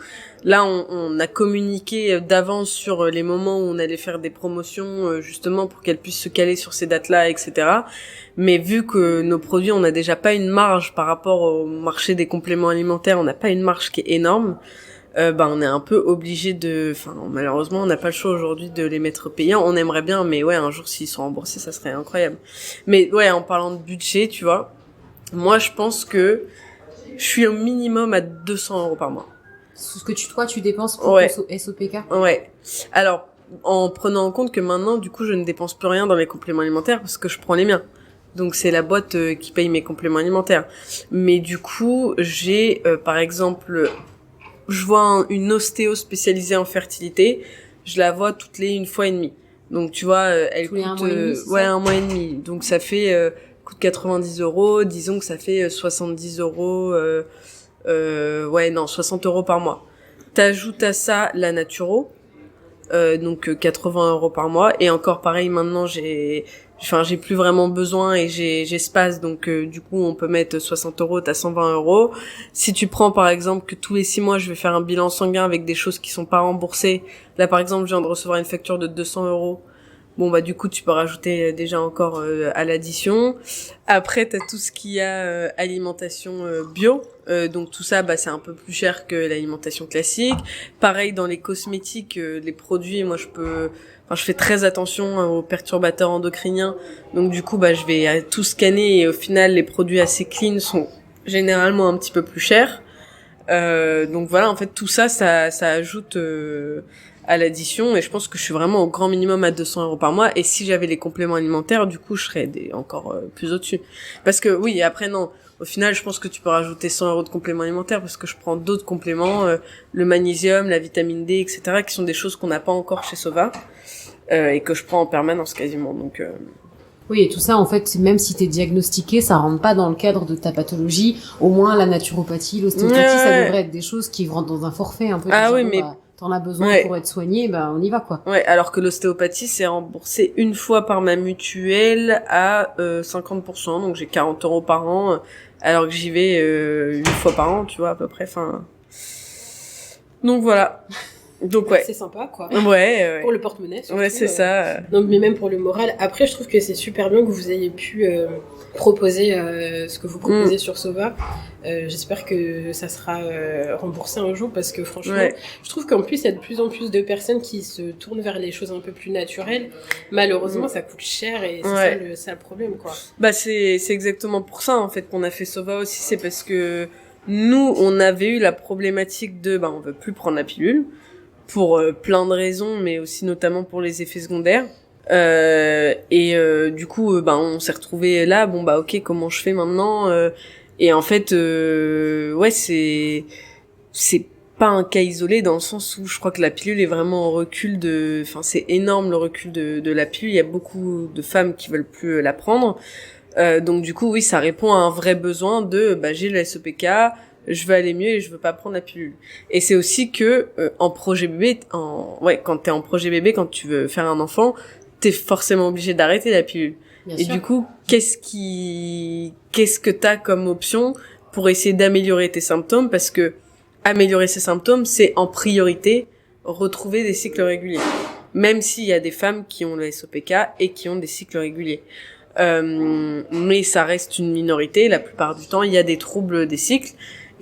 Speaker 4: on a communiqué d'avance sur les moments où on allait faire des promotions, justement pour qu'elles puissent se caler sur ces dates-là, etc. Mais vu que nos produits, on n'a déjà pas une marge par rapport au marché des compléments alimentaires, on n'a pas une marge qui est énorme. On est un peu obligé malheureusement on n'a pas le choix aujourd'hui de les mettre payants. On aimerait bien, mais un jour s'ils sont remboursés ça serait incroyable. Mais en parlant de budget, tu vois, moi je pense que je suis au minimum à 200 € par mois.
Speaker 1: C'est ce que tu dépenses pour SOPK.
Speaker 4: Ouais. Alors en prenant en compte que maintenant du coup je ne dépense plus rien dans mes compléments alimentaires parce que je prends les miens. Donc c'est la boîte qui paye mes compléments alimentaires. Mais du coup j'ai par exemple, je vois une ostéo spécialisée en fertilité, je la vois toutes les 1 fois et demie. Donc tu vois, elle coûte un mois et demi. Donc ça fait coûte 90 €, disons que ça fait 70 €, 60 € par mois. T'ajoutes à ça la naturo, donc 80 € par mois, et encore pareil maintenant j'ai plus vraiment besoin et j'ai space, donc du coup on peut mettre 60 €, t'as 120 €. Si tu prends par exemple que tous les 6 mois je vais faire un bilan sanguin avec des choses qui sont pas remboursées, là par exemple je viens de recevoir une facture de 200 €, bon du coup tu peux rajouter déjà encore à l'addition. Après t'as tout ce qui a alimentation bio, donc tout ça c'est un peu plus cher que l'alimentation classique. Pareil dans les cosmétiques, les produits, moi je fais très attention aux perturbateurs endocriniens, donc du coup je vais tout scanner, et au final les produits assez clean sont généralement un petit peu plus chers. Donc voilà, en fait tout ça ajoute à l'addition, et je pense que je suis vraiment au grand minimum à 200 € par mois, et si j'avais les compléments alimentaires, du coup je serais encore plus au-dessus. Parce que oui, après non, au final je pense que tu peux rajouter 100 € de compléments alimentaires, parce que je prends d'autres compléments, le magnésium, la vitamine D, etc., qui sont des choses qu'on n'a pas encore chez Sova, et que je prends en permanence quasiment, donc
Speaker 1: Oui, et tout ça, en fait, même si t'es diagnostiqué, ça rentre pas dans le cadre de ta pathologie. Au moins, la naturopathie, l'ostéopathie, ça devrait être des choses qui rentrent dans un forfait un peu.
Speaker 4: Mais
Speaker 1: t'en as besoin pour être soigné, on y va, quoi.
Speaker 4: Ouais, alors que l'ostéopathie, c'est remboursé 1 fois par ma mutuelle à 50%, donc j'ai 40 € par an, alors que j'y vais 1 fois par an, tu vois, à peu près, Donc voilà. Donc
Speaker 3: c'est sympa, quoi.
Speaker 4: Ouais.
Speaker 3: Pour le porte-monnaie. Surtout,
Speaker 4: c'est ça.
Speaker 3: Donc, mais même pour le moral. Après, je trouve que c'est super bien que vous ayez pu proposer ce que vous proposez sur Sova. J'espère que ça sera remboursé un jour, parce que franchement, je trouve qu'en plus il y a de plus en plus de personnes qui se tournent vers les choses un peu plus naturelles. Malheureusement, ça coûte cher, et c'est ça le problème, quoi.
Speaker 4: C'est exactement pour ça en fait qu'on a fait Sova aussi, c'est parce que nous on avait eu la problématique de on veut plus prendre la pilule. pour plein de raisons, mais aussi notamment pour les effets secondaires. Du coup, on s'est retrouvés là. Bon, ok, comment je fais maintenant? Et en fait, ouais, c'est pas un cas isolé dans le sens où je crois que la pilule est vraiment en recul c'est énorme le recul de la pilule. Il y a beaucoup de femmes qui veulent plus la prendre. Donc du coup, oui, ça répond à un vrai besoin de, j'ai le SOPK, je veux aller mieux et je veux pas prendre la pilule. Et c'est aussi que, en projet bébé, quand t'es en projet bébé, quand tu veux faire un enfant, t'es forcément obligé d'arrêter la pilule. Bien sûr. Du coup, qu'est-ce que t'as comme option pour essayer d'améliorer tes symptômes? Parce que améliorer ses symptômes, c'est en priorité retrouver des cycles réguliers. Même s'il y a des femmes qui ont le SOPK et qui ont des cycles réguliers. Mais ça reste une minorité. La plupart du temps, il y a des troubles des cycles.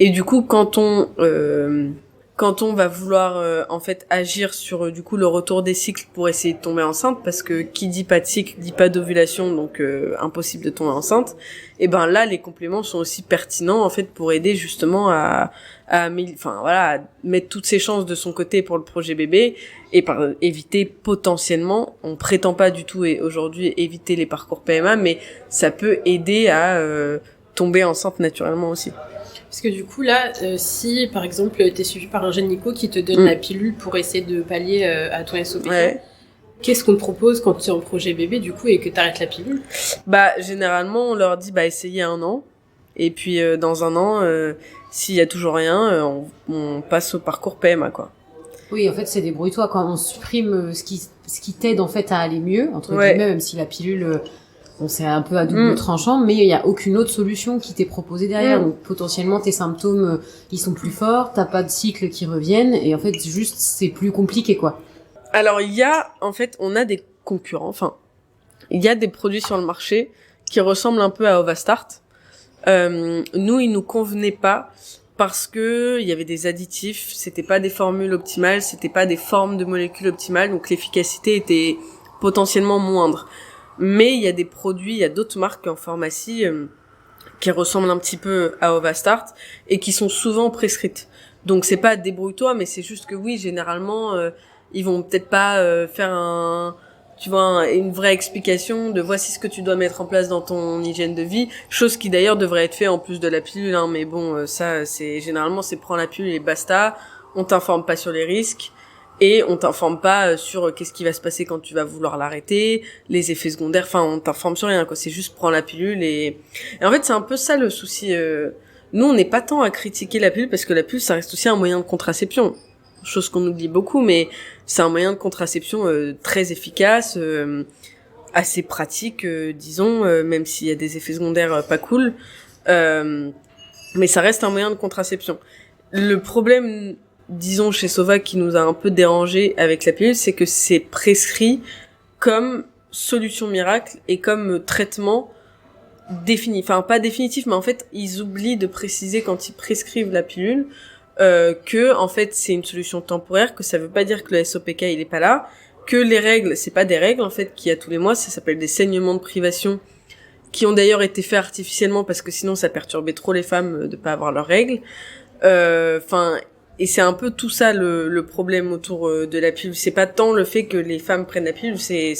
Speaker 4: Et du coup, quand on va vouloir en fait agir sur du coup le retour des cycles pour essayer de tomber enceinte, parce que qui dit pas de cycle dit pas d'ovulation, donc impossible de tomber enceinte. Et là, les compléments sont aussi pertinents en fait pour aider justement à mettre toutes ses chances de son côté pour le projet bébé et éviter potentiellement, on prétend pas du tout et aujourd'hui éviter les parcours PMA, mais ça peut aider à tomber enceinte naturellement aussi.
Speaker 3: Parce que du coup, là, si, par exemple, t'es suivi par un gynéco qui te donne la pilule pour essayer de pallier à ton SOPK, qu'est-ce qu'on te propose quand tu es en projet bébé, du coup, et que t'arrêtes la pilule?
Speaker 4: Généralement, on leur dit, essayez 1 an. Et puis, dans 1 an, s'il y a toujours rien, on passe au parcours PMA, quoi.
Speaker 1: Oui, en fait, c'est débrouille-toi. Quand on supprime ce qui t'aide, en fait, à aller mieux, entre guillemets, même si la pilule... c'est un peu à double tranchant, mais il y a aucune autre solution qui t'est proposée derrière. Donc potentiellement tes symptômes ils sont plus forts, t'as pas de cycles qui reviennent et en fait juste c'est plus compliqué quoi.
Speaker 4: Alors on a des concurrents, il y a des produits sur le marché qui ressemblent un peu à Ovastart. Nous ils nous convenaient pas parce que il y avait des additifs, c'était pas des formules optimales, c'était pas des formes de molécules optimales, donc l'efficacité était potentiellement moindre. Mais il y a des produits, il y a d'autres marques en pharmacie qui ressemblent un petit peu à Ovastart et qui sont souvent prescrites. Donc c'est pas débrouille-toi, mais c'est juste que oui, généralement ils vont peut-être pas faire une vraie explication de voici ce que tu dois mettre en place dans ton hygiène de vie, chose qui d'ailleurs devrait être fait en plus de la pilule, mais bon, ça c'est généralement c'est prends la pilule et basta, on t'informe pas sur les risques. Et on t'informe pas sur qu'est-ce qui va se passer quand tu vas vouloir l'arrêter, les effets secondaires, on t'informe sur rien, quoi. C'est juste prends la pilule et en fait, c'est un peu ça le souci. Nous, on n'est pas tant à critiquer la pilule parce que la pilule, ça reste aussi un moyen de contraception. Chose qu'on oublie beaucoup, mais c'est un moyen de contraception très efficace, assez pratique, disons, même s'il y a des effets secondaires pas cool. Mais ça reste un moyen de contraception. Le problème, disons, chez Sova, qui nous a un peu dérangé avec la pilule, c'est que c'est prescrit comme solution miracle et comme traitement définitif. Pas définitif, mais en fait, ils oublient de préciser quand ils prescrivent la pilule que, en fait, c'est une solution temporaire, que ça veut pas dire que le SOPK, il est pas là, que les règles, c'est pas des règles, en fait, qu'il y a tous les mois, ça s'appelle des saignements de privation, qui ont d'ailleurs été faits artificiellement parce que sinon ça perturbait trop les femmes de pas avoir leurs règles. Et c'est un peu tout ça le problème autour de la pilule. C'est pas tant le fait que les femmes prennent la pilule, c'est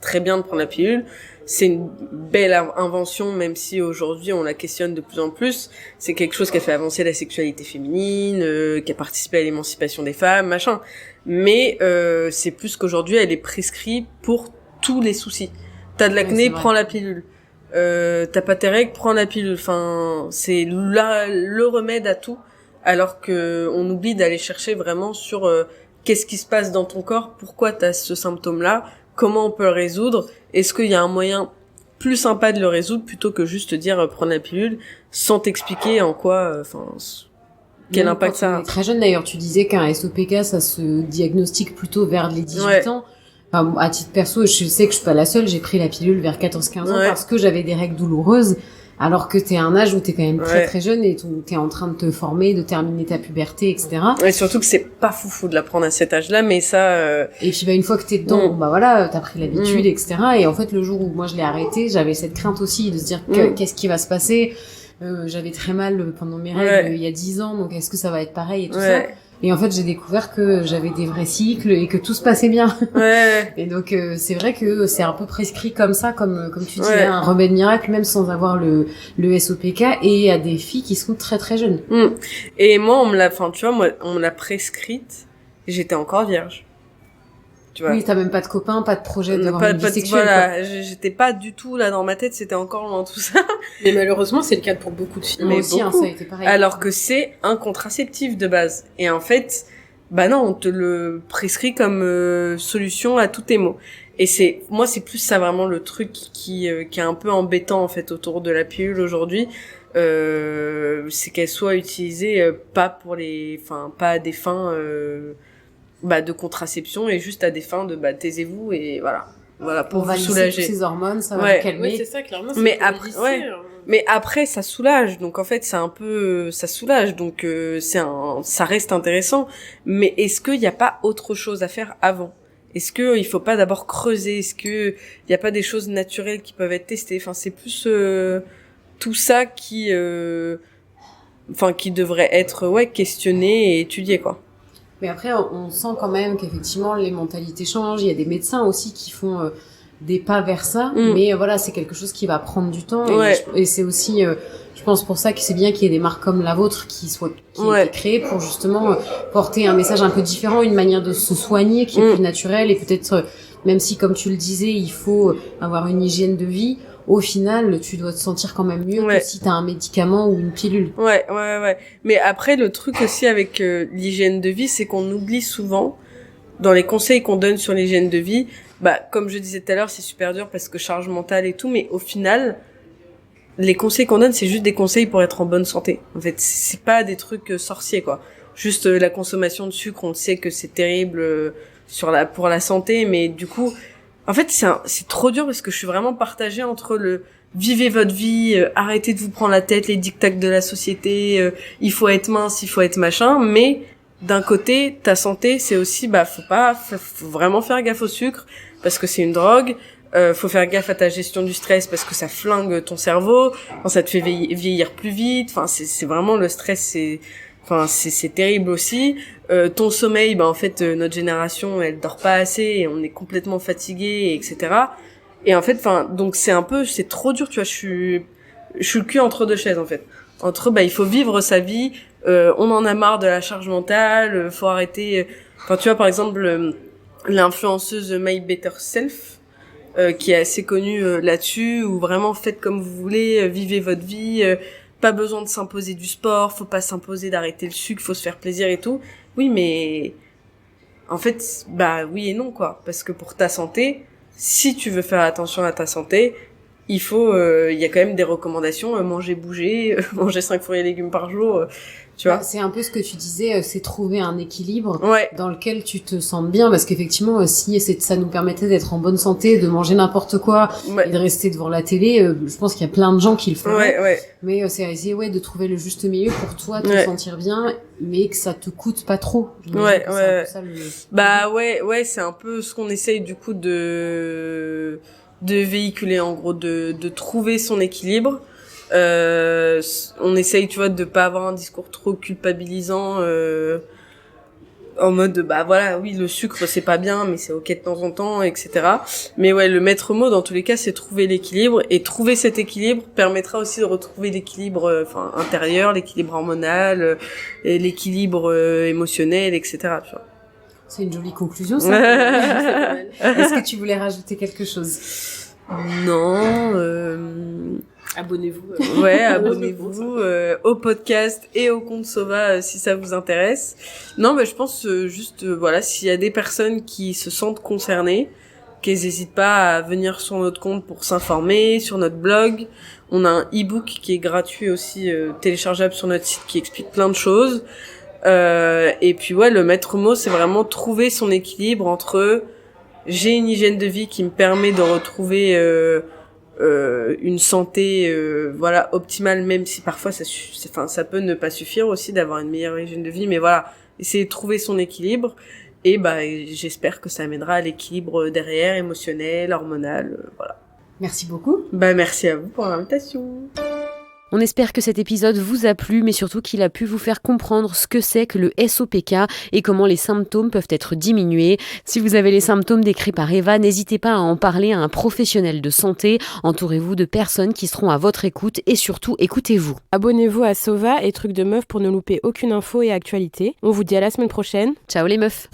Speaker 4: très bien de prendre la pilule. C'est une belle invention, même si aujourd'hui on la questionne de plus en plus. C'est quelque chose qui a fait avancer la sexualité féminine, qui a participé à l'émancipation des femmes, machin. Mais c'est plus qu'aujourd'hui elle est prescrite pour tous les soucis. T'as de l'acné, prends la pilule. T'as pas tes règles, prends la pilule. C'est le remède à tout. Alors que on oublie d'aller chercher vraiment sur qu'est-ce qui se passe dans ton corps, pourquoi t'as ce symptôme-là, comment on peut le résoudre, est-ce qu'il y a un moyen plus sympa de le résoudre plutôt que juste dire prendre la pilule sans t'expliquer en quoi, quel impact ça a.
Speaker 1: Très jeune d'ailleurs, tu disais qu'un SOPK ça se diagnostique plutôt vers les 18 ans. À titre perso, je sais que je suis pas la seule, j'ai pris la pilule vers 14-15 ans parce que j'avais des règles douloureuses. Alors que t'es à un âge où t'es quand même très très jeune et t'es en train de te former, de terminer ta puberté, etc.
Speaker 4: Et surtout que c'est pas foufou de l'apprendre à cet âge-là, mais ça...
Speaker 1: Et puis une fois que t'es dedans, t'as pris l'habitude, etc. Et en fait, le jour où moi je l'ai arrêté, j'avais cette crainte aussi de se dire qu'est-ce qui va se passer. J'avais très mal pendant mes règles il y a 10 ans, donc est-ce que ça va être pareil et tout ça. Et en fait, j'ai découvert que j'avais des vrais cycles et que tout se passait bien.
Speaker 4: Ouais.
Speaker 1: Et donc, c'est vrai que c'est un peu prescrit comme ça, comme tu dis, un remède miracle, même sans avoir le SOPK, et à des filles qui sont très très jeunes.
Speaker 4: Et moi, on me l'a prescrite, et j'étais encore vierge. Tu vois.
Speaker 1: Oui, t'as même pas de copains, pas de projet d'avoir une vie sexuelle.
Speaker 4: Voilà, j'étais pas du tout là dans ma tête, c'était encore loin tout ça.
Speaker 3: Mais malheureusement, c'est le cas pour beaucoup de filles.
Speaker 1: Moi aussi, ça a été pareil.
Speaker 4: Alors que c'est un contraceptif de base. Et en fait, bah non, on te le prescrit comme solution à tous tes maux. Et c'est plus ça vraiment le truc qui est un peu embêtant en fait autour de la pilule aujourd'hui. C'est qu'elle soit utilisée pas à des fins de contraception et juste à des fins de taisez-vous et voilà pour vous soulager.
Speaker 1: Ces hormones, ça va vous calmer.
Speaker 3: Oui, c'est ça clairement.
Speaker 4: Mais après, mais après ça soulage, donc en fait c'est un peu ça soulage, donc ça reste intéressant. Mais est-ce qu'il n'y a pas autre chose à faire avant? Est-ce que il faut pas d'abord creuser? Est-ce que il y a pas des choses naturelles qui peuvent être testées? Enfin c'est plus tout ça qui devrait être questionné et étudié quoi.
Speaker 1: Mais après, on sent quand même qu'effectivement, les mentalités changent. Il y a des médecins aussi qui font des pas vers ça. Mais voilà, c'est quelque chose qui va prendre du temps. Et c'est aussi, je pense pour ça que c'est bien qu'il y ait des marques comme la vôtre qui aient été créées pour justement porter un message un peu différent, une manière de se soigner qui est plus naturelle. Et peut-être, même si, comme tu le disais, il faut avoir une hygiène de vie, au final, tu dois te sentir quand même mieux que si t'as un médicament ou une pilule.
Speaker 4: Ouais. Mais après, le truc aussi avec l'hygiène de vie, c'est qu'on oublie souvent, dans les conseils qu'on donne sur l'hygiène de vie, comme je disais tout à l'heure, c'est super dur parce que charge mentale et tout, mais au final, les conseils qu'on donne, c'est juste des conseils pour être en bonne santé. En fait, c'est pas des trucs sorciers, quoi. Juste la consommation de sucre, on sait que c'est terrible pour la santé, mais du coup, en fait, c'est trop dur parce que je suis vraiment partagée entre le vivez votre vie, arrêtez de vous prendre la tête, les dictats de la société, il faut être mince, il faut être machin, mais d'un côté, ta santé, c'est aussi, faut vraiment faire gaffe au sucre parce que c'est une drogue, faut faire gaffe à ta gestion du stress parce que ça flingue ton cerveau, ça te fait vieillir plus vite, c'est vraiment le stress, c'est terrible aussi. Ton sommeil, en fait, notre génération, elle dort pas assez et on est complètement fatigué, etc. Et en fait, donc c'est trop dur, tu vois, je suis le cul entre deux chaises, en fait. Entre, il faut vivre sa vie, on en a marre de la charge mentale, faut arrêter, tu vois, par exemple, l'influenceuse My Better Self, qui est assez connue là-dessus, où vraiment faites comme vous voulez, vivez votre vie, pas besoin de s'imposer du sport, faut pas s'imposer d'arrêter le sucre, faut se faire plaisir et tout. Oui, mais en fait, oui et non quoi, parce que pour ta santé, si tu veux faire attention à ta santé, il faut y a quand même des recommandations, manger, bouger, manger 5 fruits et légumes par jour, tu vois.
Speaker 1: C'est un peu ce que tu disais, c'est trouver un équilibre dans lequel tu te sens bien, parce qu'effectivement, si ça nous permettait d'être en bonne santé, de manger n'importe quoi et de rester devant la télé, je pense qu'il y a plein de gens qui le font. Mais c'est à essayer de trouver le juste milieu pour toi te sentir bien, mais que ça te coûte pas trop.
Speaker 4: C'est un peu ce qu'on essaye du coup de véhiculer, en gros, de trouver son équilibre. On essaye, tu vois, de pas avoir un discours trop culpabilisant, en mode, oui, le sucre, c'est pas bien, mais c'est ok de temps en temps, etc. Mais le maître mot, dans tous les cas, c'est trouver l'équilibre, et trouver cet équilibre permettra aussi de retrouver l'équilibre, intérieur, l'équilibre hormonal, et l'équilibre émotionnel, etc., tu vois.
Speaker 1: C'est une jolie conclusion, ça. Est-ce que tu voulais rajouter quelque chose?
Speaker 4: Non,
Speaker 3: abonnez-vous.
Speaker 4: Abonnez-vous au podcast et au compte Sova si ça vous intéresse. Non, je pense juste, s'il y a des personnes qui se sentent concernées, qu'elles n'hésitent pas à venir sur notre compte pour s'informer, sur notre blog. On a un e-book qui est gratuit aussi, téléchargeable sur notre site, qui explique plein de choses. Et puis le maître mot, c'est vraiment trouver son équilibre entre j'ai une hygiène de vie qui me permet de retrouver une santé optimale, même si parfois ça peut ne pas suffire aussi d'avoir une meilleure hygiène de vie, mais essayer de trouver son équilibre, et j'espère que ça amènera à l'équilibre derrière, émotionnel, hormonal, voilà.
Speaker 1: Merci beaucoup.
Speaker 4: Merci à vous pour l'invitation.
Speaker 1: On espère que cet épisode vous a plu, mais surtout qu'il a pu vous faire comprendre ce que c'est que le SOPK et comment les symptômes peuvent être diminués. Si vous avez les symptômes décrits par Eva, n'hésitez pas à en parler à un professionnel de santé. Entourez-vous de personnes qui seront à votre écoute et surtout, écoutez-vous.
Speaker 2: Abonnez-vous à Sova et Trucs de Meuf pour ne louper aucune info et actualité. On vous dit à la semaine prochaine.
Speaker 1: Ciao les meufs.